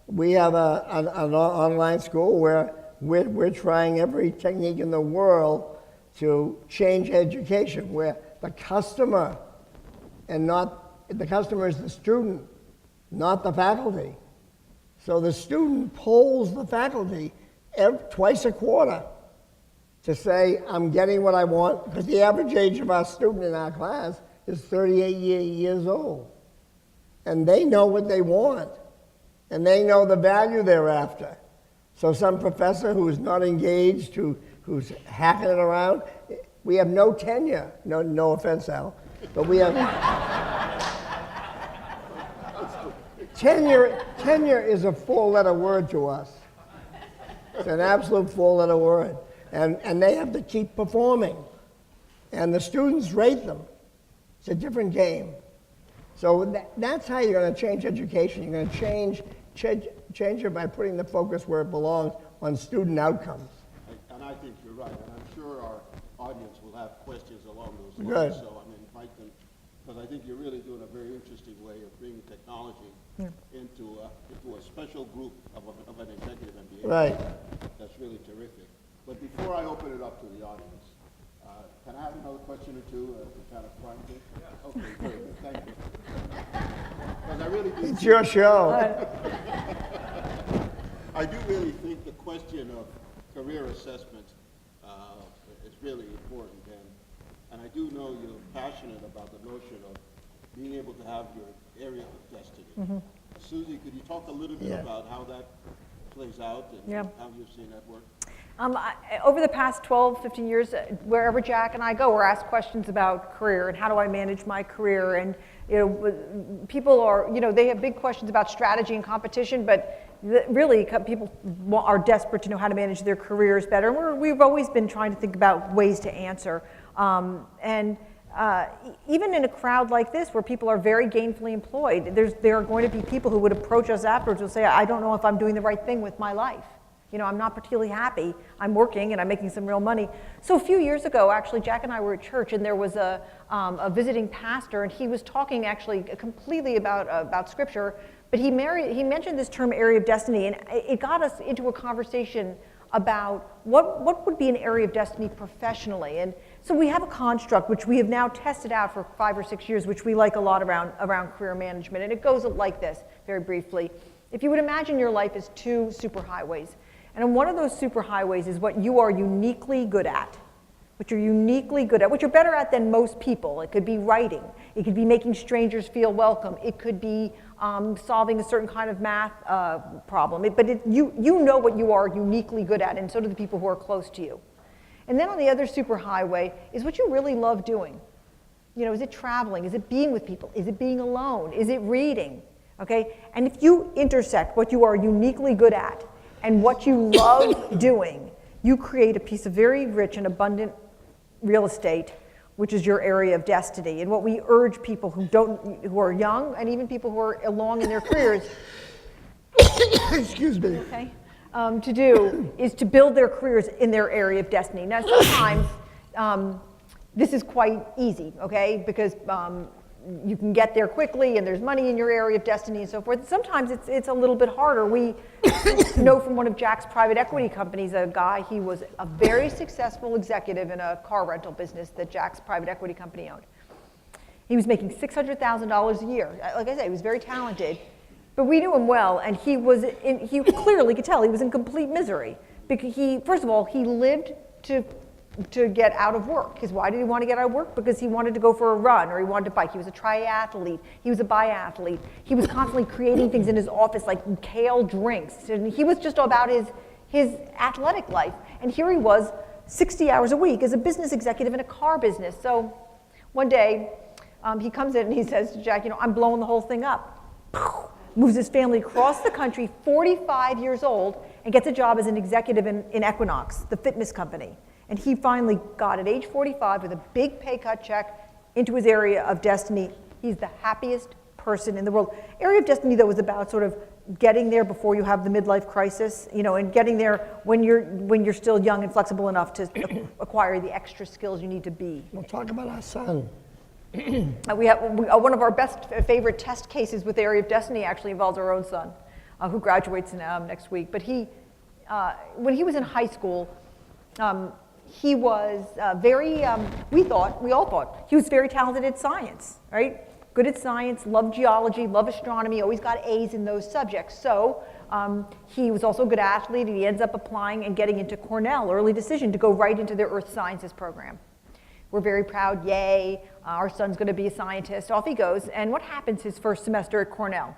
we have an online school where we're trying every technique in the world to change education, where the customer the customer is the student, not the faculty. So the student polls the faculty twice a quarter to say, I'm getting what I want, because the average age of our student in our class is 38 years old. And they know what they want, and they know the value they're after. So some professor who's not engaged, who's hacking it around, we have no tenure. No offense, Al, but we have... Tenure is a four-letter word to us. It's an absolute four-letter word. And they have to keep performing. And the students rate them. It's a different game. So that's how you're going to change education. You're going to change it by putting the focus where it belongs on student outcomes. And I think you're right, and I'm sure our audience will have questions along those Good. lines. So I'm invite them, because I think you're really doing a very interesting way of bringing technology into a special group of an executive MBA. Right. That's really terrific. But before I open it up to the audience, can I have another question or two to kind of prime things? Yeah. Okay, very good. Thank you. Because I really do. It's your show. I do really think the question of career assessment is really important, and I do know you're passionate about the notion of being able to have your area of destiny. Suzy, could you talk a little bit about how that plays out and how you've seen that work? Over the past 12, 15 years, wherever Jack and I go, we're asked questions about career and how do I manage my career. And people are, they have big questions about strategy and competition, but really people are desperate to know how to manage their careers better. And we've always been trying to think about ways to answer. Even in a crowd like this where people are very gainfully employed, there are going to be people who would approach us afterwards and say, I don't know if I'm doing the right thing with my life. I'm not particularly happy. I'm working and I'm making some real money. So a few years ago, actually, Jack and I were at church and there was a visiting pastor and he was talking actually completely about scripture, but he mentioned this term area of destiny, and it got us into a conversation about what would be an area of destiny professionally. And so we have a construct which we have now tested out for 5 or 6 years, which we like a lot around career management, and it goes like this, very briefly. If you would imagine your life as 2 superhighways, and one of those superhighways is what you are uniquely good at, what you're better at than most people. It could be writing, it could be making strangers feel welcome, it could be solving a certain kind of math problem, you know what you are uniquely good at, and so do the people who are close to you. And then on the other superhighway is what you really love doing. Is it traveling? Is it being with people? Is it being alone? Is it reading? Okay? And if you intersect what you are uniquely good at and what you love doing, you create a piece of very rich and abundant real estate, which is your area of destiny. And what we urge people who are young and even people who are along in their careers excuse me, okay, to do is to build their careers in their area of destiny. Now, sometimes this is quite easy, okay, because you can get there quickly and there's money in your area of destiny and so forth. Sometimes it's a little bit harder. We know from one of Jack's private equity companies, a guy, he was a very successful executive in a car rental business that Jack's private equity company owned. He was making $600,000 a year. Like I said, he was very talented, but we knew him well, and he clearly could tell he was in complete misery. Because first of all, he lived to get out of work. Because why did he want to get out of work? Because he wanted to go for a run or he wanted to bike. He was a triathlete. He was a biathlete. He was constantly creating things in his office like kale drinks. And he was just about his athletic life. And here he was 60 hours a week as a business executive in a car business. So one day he comes in and he says to Jack, I'm blowing the whole thing up. Moves his family across the country, 45 years old, and gets a job as an executive in Equinox, the fitness company. And he finally got, at age 45, with a big pay cut check, into his area of destiny. He's the happiest person in the world. Area of destiny, though, is about sort of getting there before you have the midlife crisis, and getting there when you're still young and flexible enough to acquire the extra skills you need to be. We'll talk about our son. We have one of our best favorite test cases with area of destiny actually involves our own son, who graduates next week. But when he was in high school, he was we all thought, he was very talented at science, right? Good at science, loved geology, loved astronomy, always got A's in those subjects. So he was also a good athlete, and he ends up applying and getting into Cornell, early decision, to go right into their earth sciences program. We're very proud, yay, our son's gonna be a scientist, off he goes. And what happens his first semester at Cornell?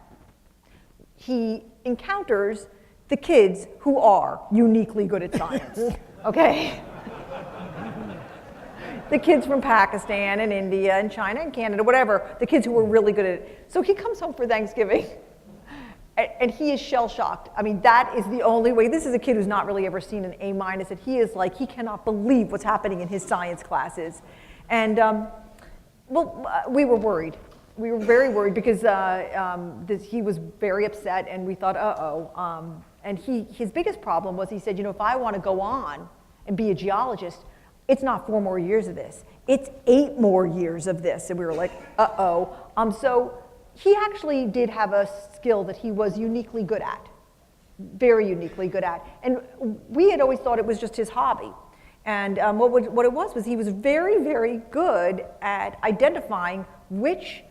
He encounters the kids who are uniquely good at science, okay? The kids from Pakistan and India and China and Canada, whatever, the kids who were really good at it. So he comes home for Thanksgiving, and he is shell-shocked. I mean, that is the only way. This is a kid who's not really ever seen an A-, and he is like, he cannot believe what's happening in his science classes. And, we were worried. We were very worried because he was very upset, and we thought, uh-oh. And his biggest problem was, he said, if I want to go on and be a geologist, it's not 4 more years of this. It's 8 more years of this. And we were like, uh-oh. So he actually did have a skill that he was uniquely good at, very uniquely good at. And we had always thought it was just his hobby. And what it was he was very, very good at identifying which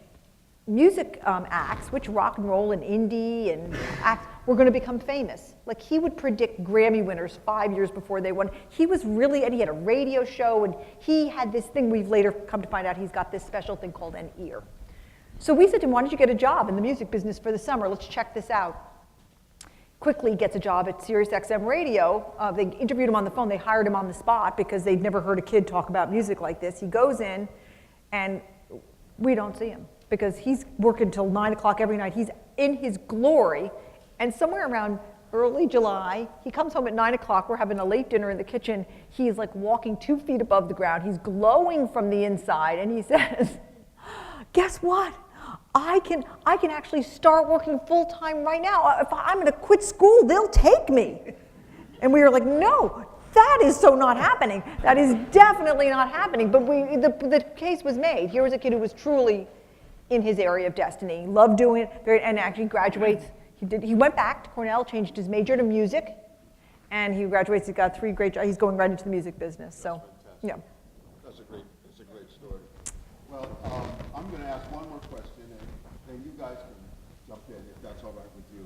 music acts, which rock and roll and indie and acts were going to become famous. Like, he would predict Grammy winners 5 years before they won. He was really, and he had a radio show, and he had this thing we've later come to find out he's got this special thing called an ear. So we said to him, why don't you get a job in the music business for the summer? Let's check this out. Quickly gets a job at Sirius XM Radio. They interviewed him on the phone. They hired him on the spot because they'd never heard a kid talk about music like this. He goes in, and we don't see him because he's working till 9 o'clock every night. He's in his glory, and somewhere around early July, he comes home at 9 o'clock. We're having a late dinner in the kitchen. He's like walking 2 feet above the ground. He's glowing from the inside, and he says, guess what? I can actually start working full-time right now. If I'm going to quit school, they'll take me. And we were like, no, that is so not happening. That is definitely not happening. But the case was made. Here was a kid who was truly in his area of destiny, loved doing it, and actually graduates. He went back to Cornell, changed his major to music, and he graduates. He's got 3 great jobs. He's going right into the music business. So, yeah. That's a great story. Well, I'm going to ask one more question, and then you guys can jump in if that's all right with you.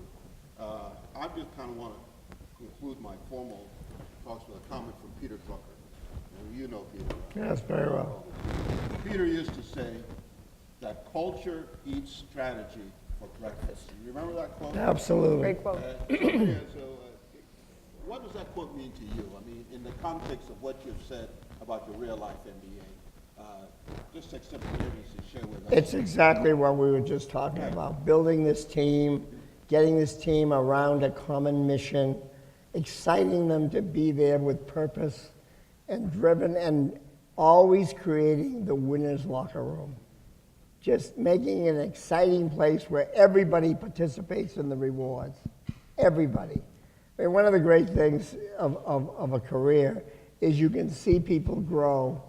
I just kind of want to conclude my formal talks with a comment from Peter Drucker. And you know Peter, right? Yes, very well. Peter used to say that culture eats strategy for breakfast. You remember that quote? Absolutely. Great quote. What does that quote mean to you? I mean, in the context of what you've said about your real life MBA, just extemporaneously share with us. It's exactly what we were just talking about, building this team, getting this team around a common mission, exciting them to be there with purpose and driven, and always creating the winner's locker room. Just making it an exciting place where everybody participates in the rewards. Everybody. I mean, one of the great things of a career is you can see people grow.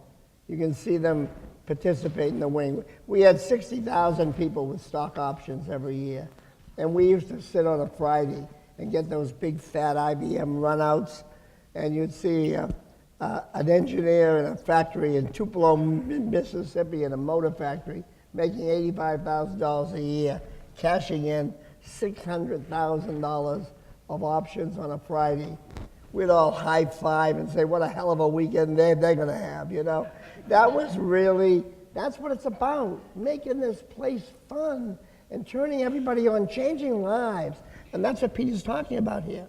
You can see them participate in the winning. We had 60,000 people with stock options every year. And we used to sit on a Friday and get those big fat IBM runouts, and you'd see an engineer in a factory in Tupelo, Mississippi, in a motor factory, making $85,000 a year, cashing in $600,000 of options on a Friday. We'd all high five and say, what a hell of a weekend they're going to have, you know? That was really, that's what it's about, making this place fun and turning everybody on, changing lives. And that's what Peter's talking about here.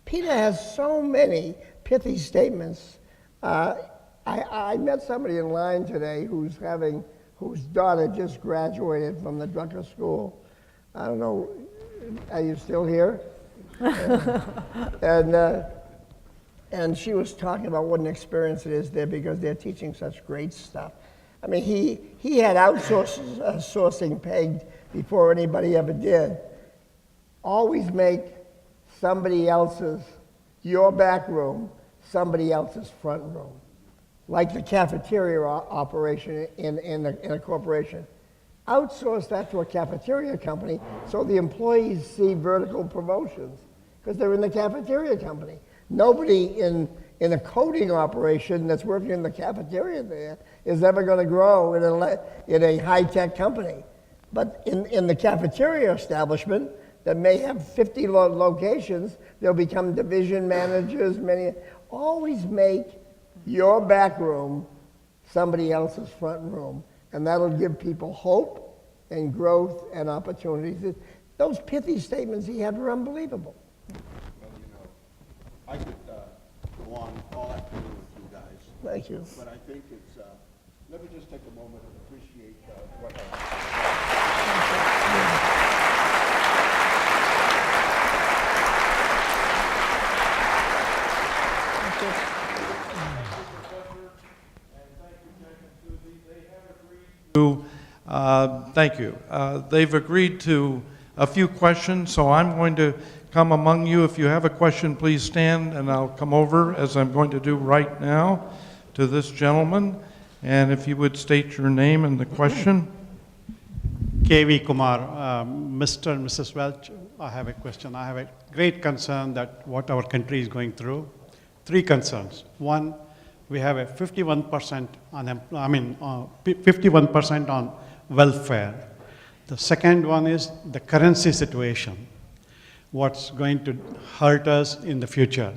Peter has so many pithy statements. I met somebody in line today whose daughter just graduated from the Drucker School. I don't know, are you still here? And she was talking about what an experience it is there because they're teaching such great stuff. I mean, he had outsourcing pegged before anybody ever did. Always make somebody else's, your back room, somebody else's front room. Like the cafeteria operation in a corporation. Outsource that to a cafeteria company so the employees see vertical promotions because they're in the cafeteria company. Nobody in a coding operation that's working in the cafeteria there is ever going to grow in a high-tech company. But in the cafeteria establishment that may have 50 locations, they'll become division managers. Always make your back room somebody else's front room, and that'll give people hope and growth and opportunities. Those pithy statements he had were unbelievable. Well, you know, I could go on all afternoon with you guys. Thank you. But I think it's, let me just take a moment and appreciate what Thank you. They've agreed to a few questions, so I'm going to come among you. If you have a question, please stand, and I'll come over, as I'm going to do right now, to this gentleman. And if you would state your name and the question. K.V. Kumar, Mr. and Mrs. Welch, I have a question. I have a great concern that what our country is going through. 3 concerns. One, we have a 51% 51% on welfare. The second one is the currency situation. What's going to hurt us in the future?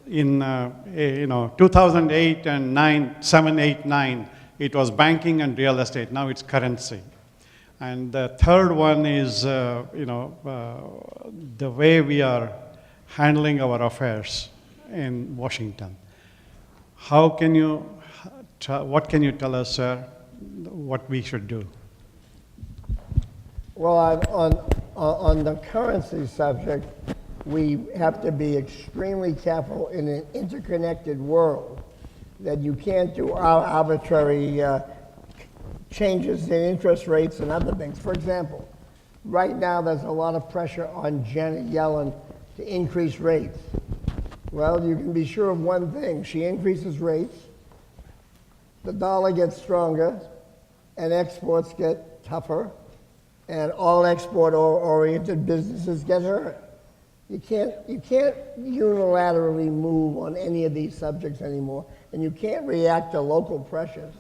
In 2008 and 7, 8, 9, it was banking and real estate. Now it's currency. And the third one is, the way we are handling our affairs in Washington. What can you tell us, sir, what we should do? Well, on the currency subject, we have to be extremely careful in an interconnected world that you can't do arbitrary changes in interest rates and other things. For example, right now there's a lot of pressure on Janet Yellen to increase rates. Well, you can be sure of one thing. She increases rates, the dollar gets stronger, and exports get tougher, and all export-oriented businesses get hurt. You can't unilaterally move on any of these subjects anymore, and you can't react to local pressures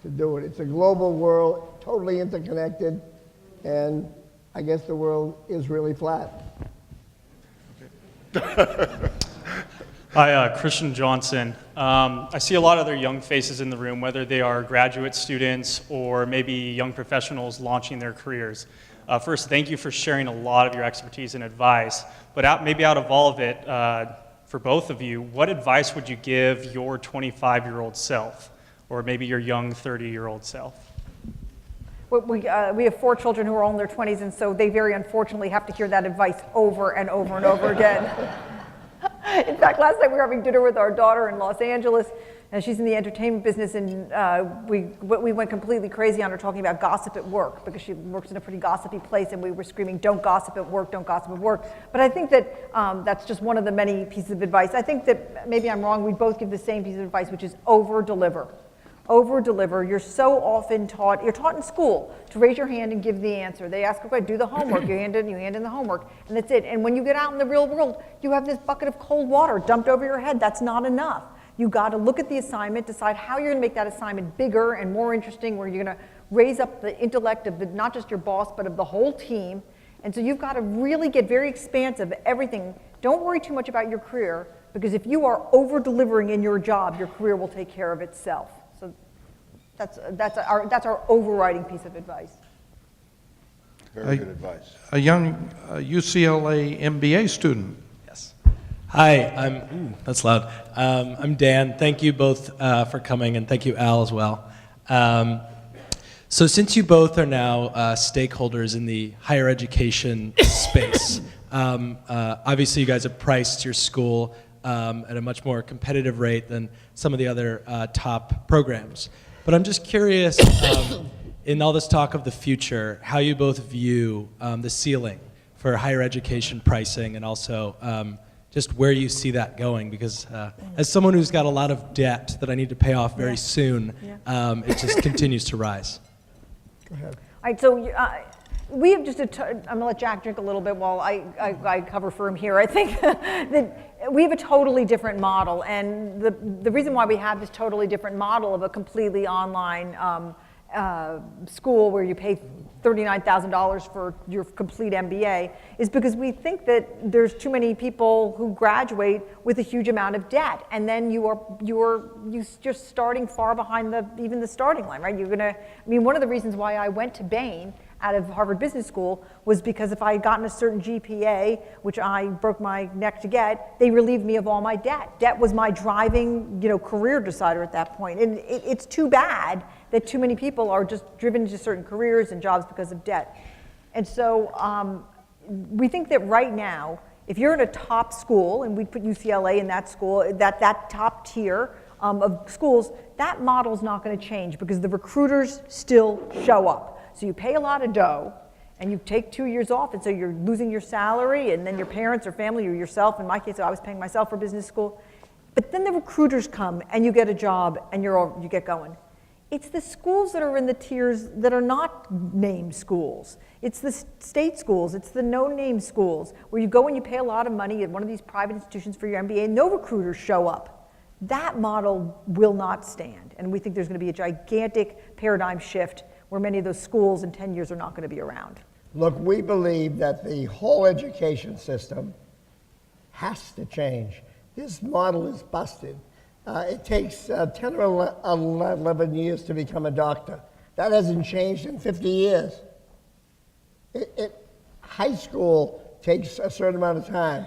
to do it. It's a global world, totally interconnected, and I guess the world is really flat. Hi, Christian Johnson. I see a lot of other young faces in the room, whether they are graduate students or maybe young professionals launching their careers. First, thank you for sharing a lot of your expertise and advice, but maybe out of all of it, for both of you, what advice would you give your 25-year-old self, or maybe your young 30-year-old self? We have 4 children who are all in their 20s, and so they very unfortunately have to hear that advice over and over and over again. In fact, last night we were having dinner with our daughter in Los Angeles, and she's in the entertainment business, and we went completely crazy on her talking about gossip at work, because she works in a pretty gossipy place, and we were screaming, don't gossip at work, don't gossip at work. But I think that that's just one of the many pieces of advice. I think that, maybe I'm wrong, we both give the same piece of advice, which is over-deliver. Over-deliver. You're so often taught, you're taught in school to raise your hand and give the answer. They ask, okay, do the homework, you hand in the homework, and that's it. And when you get out in the real world, you have this bucket of cold water dumped over your head. That's not enough. You got to look at the assignment, decide how you're going to make that assignment bigger and more interesting, where you're going to raise up the intellect of not just your boss, but of the whole team. And so you've got to really get very expansive, everything. Don't worry too much about your career, because if you are over-delivering in your job, your career will take care of itself. That's our overriding piece of advice. Very good advice. A young UCLA MBA student. Yes. Hi, that's loud. I'm Dan. Thank you both for coming, and thank you, Al, as well. So since you both are now stakeholders in the higher education space, obviously you guys have priced your school at a much more competitive rate than some of the other top programs. But I'm just curious, in all this talk of the future, how you both view the ceiling for higher education pricing, and also just where you see that going, because as someone who's got a lot of debt that I need to pay off very soon, it just continues to rise. Go ahead. All right, so we have just I'm going to let Jack drink a little bit while I cover for him here. I think that we have a totally different model, and the reason why we have this totally different model of a completely online school where you pay $39,000 for your complete MBA is because we think that there's too many people who graduate with a huge amount of debt, and then you're just starting far behind even the starting line, right? One of the reasons why I went to Bain out of Harvard Business School was because if I had gotten a certain GPA, which I broke my neck to get, they relieved me of all my debt. Debt was my driving, career decider at that point. And it's too bad that too many people are just driven to certain careers and jobs because of debt. And so we think that right now, if you're in a top school, and we put UCLA in that school, that top tier of schools, that model's not going to change because the recruiters still show up. So you pay a lot of dough, and you take 2 years off, and so you're losing your salary, and then your parents or family or yourself, in my case, I was paying myself for business school. But then the recruiters come, and you get a job, and you get going. It's the schools that are in the tiers that are not named schools. It's the state schools, it's the no-name schools, where you go and you pay a lot of money at one of these private institutions for your MBA, and no recruiters show up. That model will not stand, and we think there's going to be a gigantic paradigm shift where many of those schools in 10 years are not going to be around. Look, we believe that the whole education system has to change. This model is busted. It takes 10 or 11 years to become a doctor. That hasn't changed in 50 years. High school takes a certain amount of time.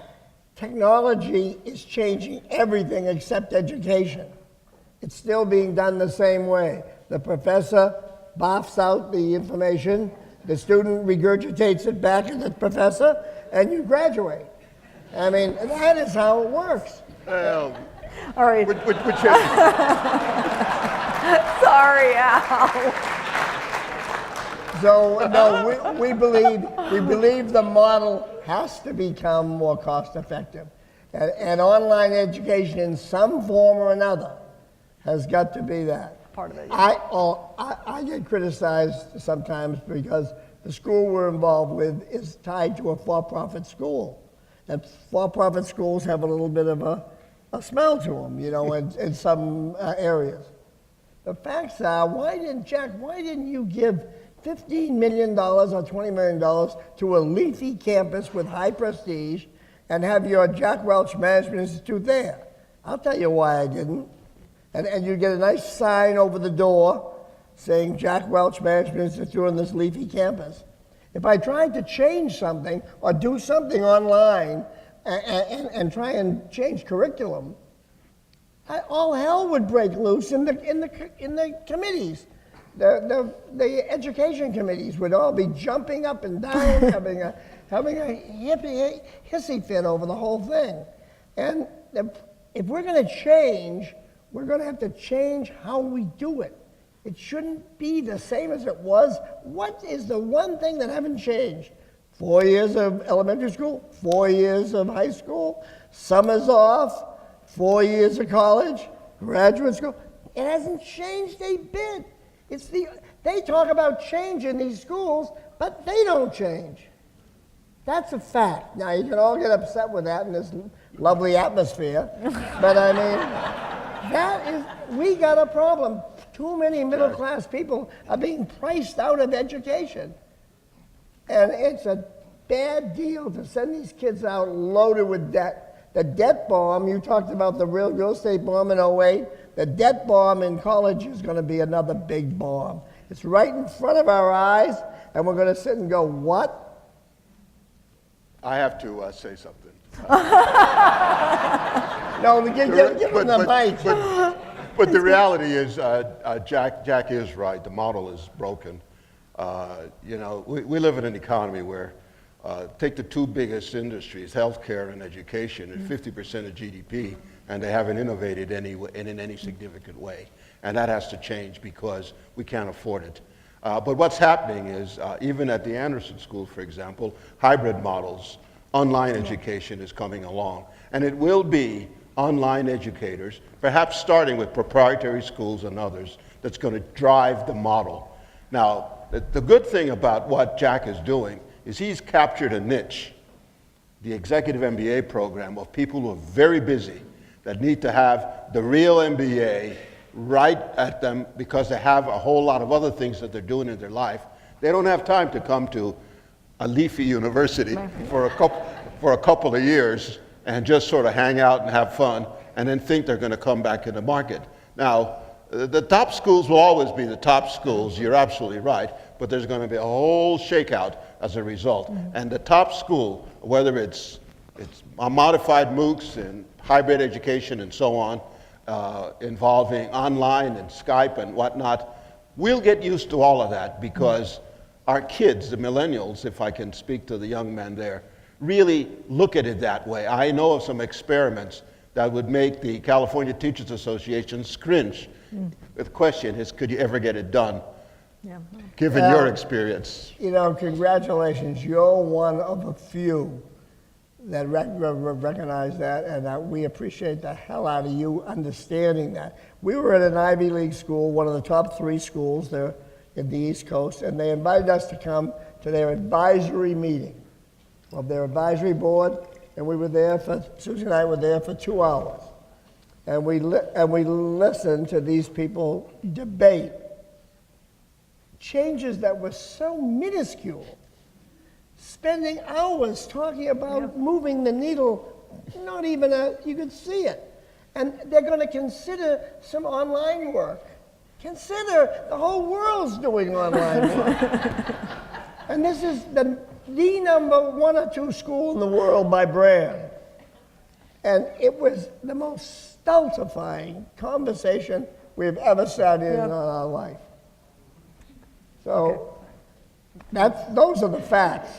Technology is changing everything except education. It's still being done the same way. The professor boffs out the information, the student regurgitates it back at the professor, and you graduate. I mean, that is how it works. All right. Which Sorry, Al. So, no, we believe the model has to become more cost effective. And online education in some form or another has got to be that. Part of it. I get criticized sometimes because the school we're involved with is tied to a for-profit school. And for-profit schools have a little bit of a smell to them, you know, in some areas. The facts are, why didn't you give $15 million or $20 million to a leafy campus with high prestige and have your Jack Welch Management Institute there? I'll tell you why I didn't. And you get a nice sign over the door saying Jack Welch Management Institute on this leafy campus. If I tried to change something or do something online and try and change curriculum, all hell would break loose in the committees. The education committees would all be jumping up and down, having a hissy fit over the whole thing. And if we're going to change, we're going to have to change how we do it. It shouldn't be the same as it was. What is the one thing that haven't changed? 4 years of elementary school, 4 years of high school, summers off, 4 years of college, graduate school. It hasn't changed a bit. They talk about change in these schools, but they don't change. That's a fact. Now, you can all get upset with that in this lovely atmosphere, but I mean, we got a problem. Too many middle-class people are being priced out of education. And it's a bad deal to send these kids out loaded with debt. The debt bomb, you talked about the real estate bomb in '08. The debt bomb in college is going to be another big bomb. It's right in front of our eyes, and we're going to sit and go, what? I have to say something. No, give him the mic. But the reality is, Jack is right. The model is broken. You know, we live in an economy where, take the two biggest industries, healthcare and education, at 50% of GDP, and they haven't innovated in any significant way. And that has to change because we can't afford it. But what's happening is, even at the Anderson School, for example, hybrid models, online education is coming along. And it will be online educators, perhaps starting with proprietary schools and others, that's going to drive the model. Now, the good thing about what Jack is doing is he's captured a niche, the executive MBA program, of people who are very busy, that need to have the real MBA right at them because they have a whole lot of other things that they're doing in their life. They don't have time to come to a leafy university for a couple of years and just sort of hang out and have fun and then think they're going to come back in the market. Now, the top schools will always be the top schools, you're absolutely right, but there's going to be a whole shakeout as a result. And the top school, whether it's modified MOOCs and hybrid education and so on, involving online and Skype and whatnot, we'll get used to all of that because our kids, the millennials, if I can speak to the young men there, really look at it that way. I know of some experiments that would make the California Teachers Association cringe. The question is, could you ever get it done? Yeah. Given your experience. You know, congratulations. You're one of a few that recognize that, and that we appreciate the hell out of you understanding that. We were at an Ivy League school, one of the top 3 schools there in the East Coast, and they invited us to come to their advisory meeting of their advisory board, and we were there Suzy and I were there for 2 hours. And we listened to these people debate changes that were so minuscule, spending hours talking about moving the needle, not even you could see it. And they're going to consider some online work. Consider the whole world's doing online work. And this is the number 1 or 2 school in the world by brand. And it was the most stultifying conversation we've ever sat in our life. So those are the facts.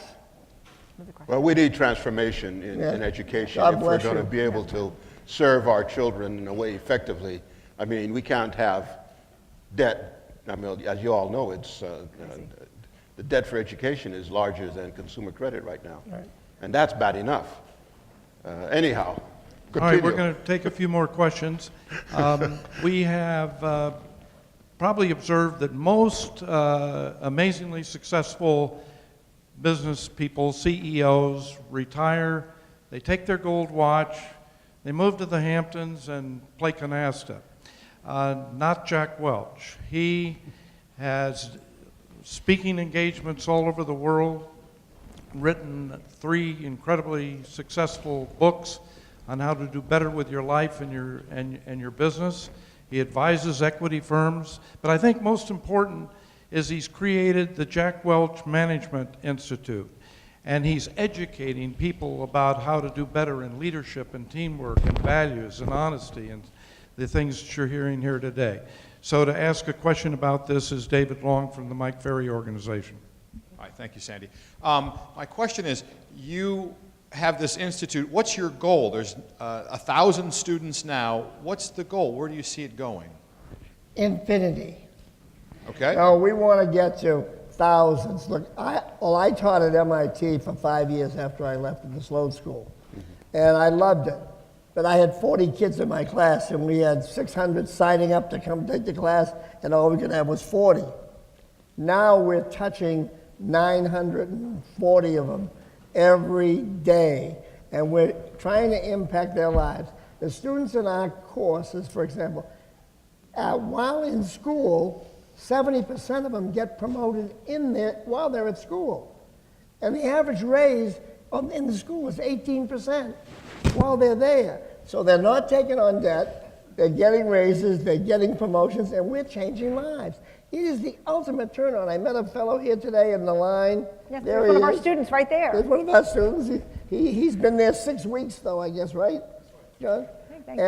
Well, we need transformation in education God if we're bless going to you. be able to serve our children in a way effectively. I mean, we can't have debt. I mean, as you all know, it's the debt for education is larger than consumer credit right now. Right. And that's bad enough. Anyhow, All right, we're continue. going to take a few more questions. We have probably observed that most amazingly successful business people, CEOs, retire, they take their gold watch, they move to the Hamptons and play canasta. Not Jack Welch. He has speaking engagements all over the world, written 3 incredibly successful books on how to do better with your life and your business. He advises equity firms, but I think most important is he's created the Jack Welch Management Institute, and he's educating people about how to do better in leadership and teamwork and values and honesty and the things that you're hearing here today. So to ask a question about this is David Long from the Mike Ferry Organization. Hi, thank you, Sandy. My question is, you have this institute. What's your goal? There's 1,000 students now. What's the goal? Where do you see it going? Infinity. Okay. No, we want to get to thousands. Look, I taught at MIT for 5 years after I left at the Sloan School, and I loved it. But I had 40 kids in my class, and we had 600 signing up to come take the class, and all we could have was 40. Now we're touching 940 of them every day, and we're trying to impact their lives. The students in our courses, for example, while in school, 70% of them get promoted while they're at school. And the average raise in the school is 18% while they're there. So they're not taking on debt, they're getting raises, they're getting promotions, and we're changing lives. It is the ultimate turnaround. I met a fellow here today in the line. Yeah, There there's one he of our is. students right there. There's one of our students. He's been there 6 weeks, though, I guess, right, John? Thank you.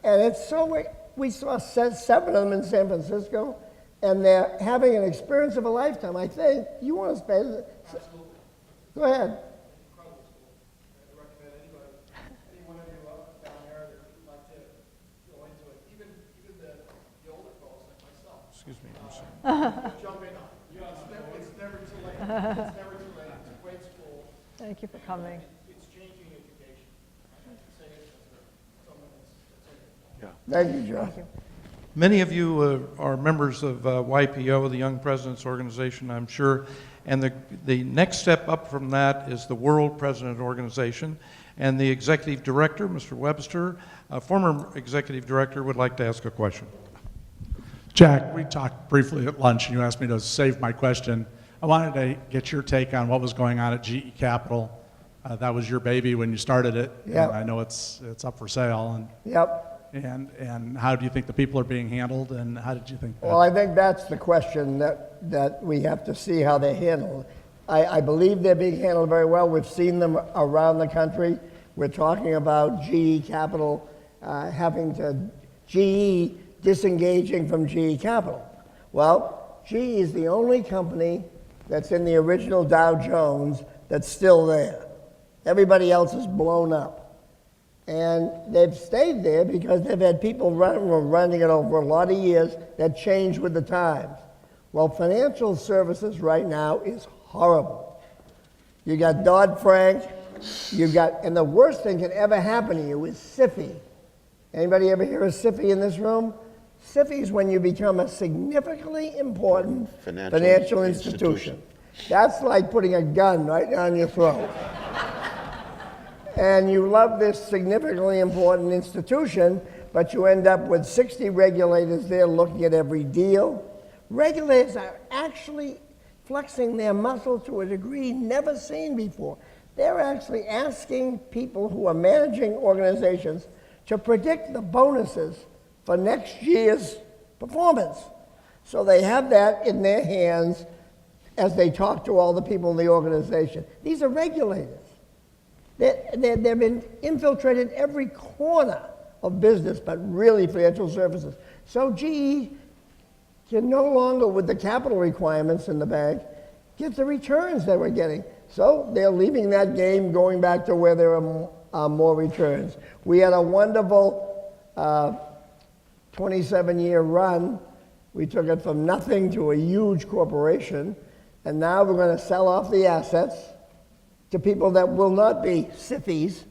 And it's so, we saw 7 of them in San Francisco, and they're having an experience of a lifetime. I think you want to spend. Go ahead. Excuse me, I'm sorry. Jump in on it. It's never too late. It's never too late. It's a great school. Thank you for coming. It's changing education. I have to say it as someone that's in it. Thank you, John. Many of you are members of YPO, the Young Presidents Organization, I'm sure, and the next step up from that is the World President Organization, and the Executive Director, Mr. Webster, a former Executive Director, would like to ask a question. Jack, we talked briefly at lunch, and you asked me to save my question. I wanted to get your take on what was going on at GE Capital. That was your baby when you started it. Yep. And I know it's up for sale. Yep. And how do you think the people are being handled, and how did you think that? Well, I think that's the question that we have to see how they're handled. I believe they're being handled very well. We've seen them around the country. We're talking about GE Capital GE disengaging from GE Capital. Well, GE is the only company that's in the original Dow Jones that's still there. Everybody else is blown up. And they've stayed there because they've had people running it over a lot of years that changed with the times. Well, financial services right now is horrible. You got Dodd-Frank, and the worst thing can ever happen to you is SIFI. Anybody ever hear of SIFI in this room? SIFI is when you become a significantly important financial institution. That's like putting a gun right down your throat. And you love this significantly important institution, but you end up with 60 regulators there looking at every deal. Regulators are actually flexing their muscle to a degree never seen before. They're actually asking people who are managing organizations to predict the bonuses for next year's performance. So they have that in their hands. as they talk to all the people in the organization. These are regulators. They've been infiltrated every corner of business, but really financial services. So GE can no longer, with the capital requirements in the bank, get the returns that we're getting. So they're leaving that game, going back to where there are more returns. We had a wonderful 27-year run. We took it from nothing to a huge corporation, and now we're going to sell off the assets to people that will not be siffies,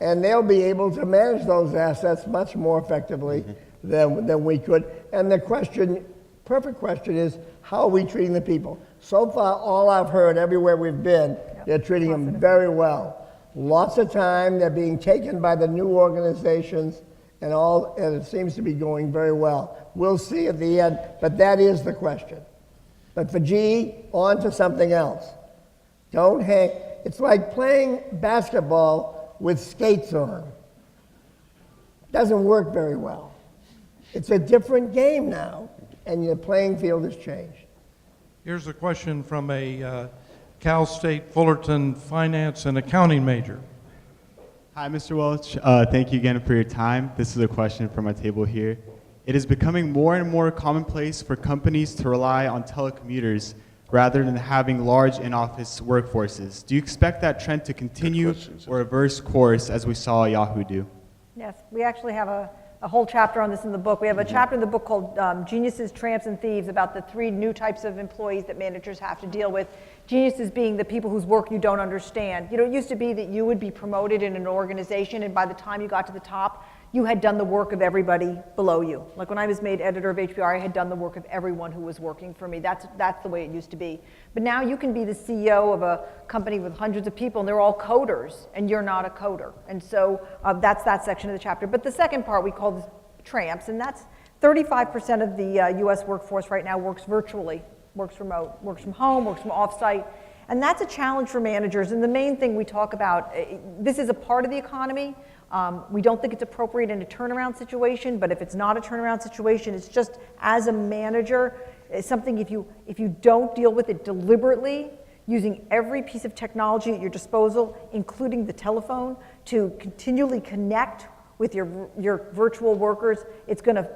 and they'll be able to manage those assets much more effectively than we could. And the question, perfect question, is how are we treating the people? So far, all I've heard everywhere we've been, they're treating them very well. Lots of time, they're being taken by the new organizations, and it seems to be going very well. We'll see at the end, but that is the question. But for GE, on to something else. Don't hang. It's like playing basketball with skates on. Doesn't work very well. It's a different game now, and your playing field has changed. Here's a question from a Cal State Fullerton finance and accounting major. Hi, Mr. Welch. Thank you again for your time. This is a question from my table here. It is becoming more and more commonplace for companies to rely on telecommuters rather than having large in-office workforces. Do you expect that trend to continue or reverse course as we saw Yahoo do? Yes, we actually have a whole chapter on this in the book. We have a chapter in the book called Geniuses, Tramps, and Thieves about the 3 new types of employees that managers have to deal with. Geniuses being the people whose work you don't understand. You know, it used to be that you would be promoted in an organization, and by the time you got to the top, you had done the work of everybody below you. Like when I was made editor of HBR, I had done the work of everyone who was working for me. That's the way it used to be. But now you can be the CEO of a company with hundreds of people, and they're all coders, and you're not a coder. And so that's that section of the chapter. But the second part we call the tramps, and that's 35% of the US workforce right now works virtually, works remote, works from home, works from offsite. And that's a challenge for managers. And the main thing we talk about, this is a part of the economy. We don't think it's appropriate in a turnaround situation, but if it's not a turnaround situation, it's just as a manager, it's something if you don't deal with it deliberately, using every piece of technology at your disposal, including the telephone, to continually connect with your virtual workers, it's gonna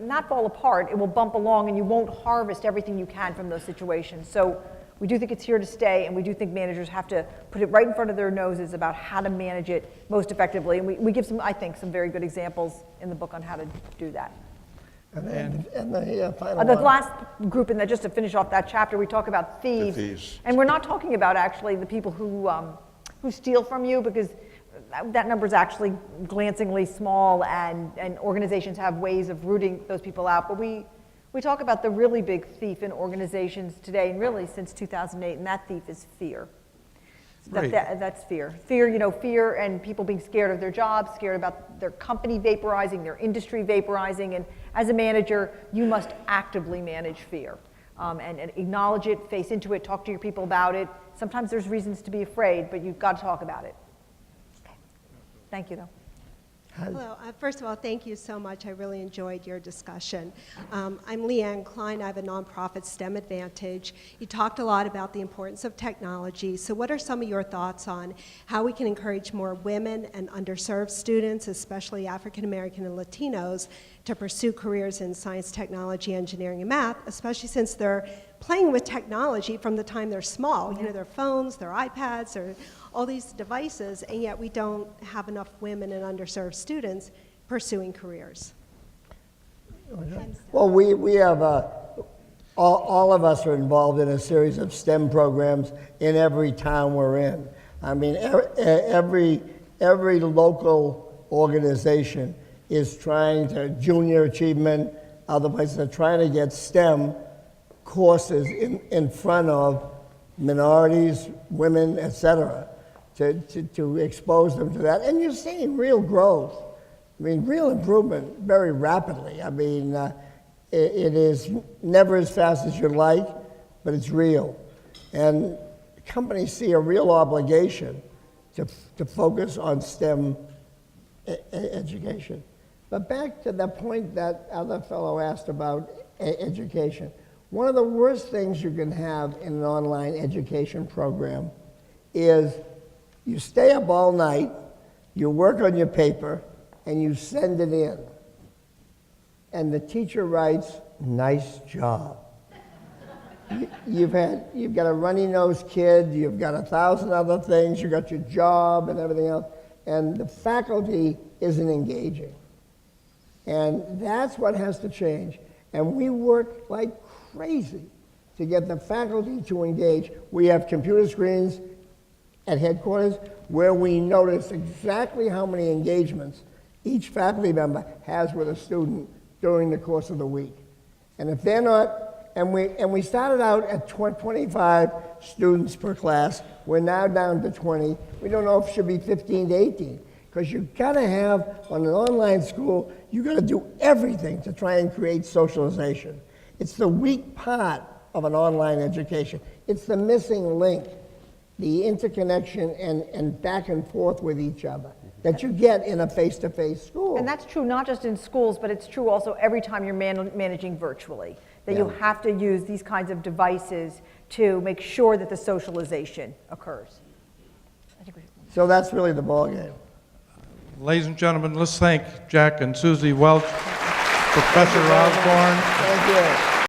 not fall apart. It will bump along, and you won't harvest everything you can from those situations. So we do think it's here to stay, and we do think managers have to put it right in front of their noses about how to manage it most effectively. And we give some, I think, some very good examples in the book on how to do that. And the final The one. last group, and just to finish off that chapter, we talk about thieves. thieves. And we're not talking about actually the people who steal from you, because that number is actually glancingly small, and organizations have ways of rooting those people out. But we talk about the really big thief in organizations today, and really since 2008, and that thief is fear. Right. That's fear. Fear and people being scared of their jobs, scared about their company vaporizing, their industry vaporizing, and as a manager, you must actively manage fear. And acknowledge it, face into it, talk to your people about it. Sometimes there's reasons to be afraid, but you've got to talk about it. Okay. Thank you, though. Hello. First of all, thank you so much. I really enjoyed your discussion. I'm Leanne Klein. I have a nonprofit, STEM Advantage. You talked a lot about the importance of technology. So what are some of your thoughts on how we can encourage more women and underserved students, especially African American and Latinos, to pursue careers in science, technology, engineering, and math, especially since they're playing with technology from the time they're small, their phones, their iPads, or all these devices, and yet we don't have enough women and underserved students pursuing careers. Well, we have, all of us are involved in a series of STEM programs in every town we're in. I mean, every local organization is trying to, junior achievement, other places are trying to get STEM courses in front of minorities, women, et cetera, to expose them to that. And you're seeing real growth. I mean, real improvement very rapidly. I mean, it is never as fast as you'd like, but it's real. And companies see a real obligation to focus on STEM education. But back to the point that other fellow asked about education. One of the worst things you can have in an online education program is you stay up all night, you work on your paper, and you send it in. And the teacher writes, "Nice job." You've got a runny-nosed kid, you've got 1,000 other things, you've got your job and everything else, and the faculty isn't engaging. And that's what has to change. And we work like crazy to get the faculty to engage. We have computer screens at headquarters where we notice exactly how many engagements each faculty member has with a student during the course of the week. And if they're not, and we started out at 25 students per class, we're now down to 20. We don't know if it should be 15 to 18, because you've got to have, on an online school, you've got to do everything to try and create socialization. It's the weak part of an online education. It's the missing link, the interconnection and back and forth with each other that you get in a face-to-face school. And that's true not just in schools, but it's true also every time you're managing virtually, that you have to use these kinds of devices to make sure that the socialization occurs. So that's really the ballgame. Ladies and gentlemen, let's thank Jack and Suzy Welch, Professor Osborne. Thank you.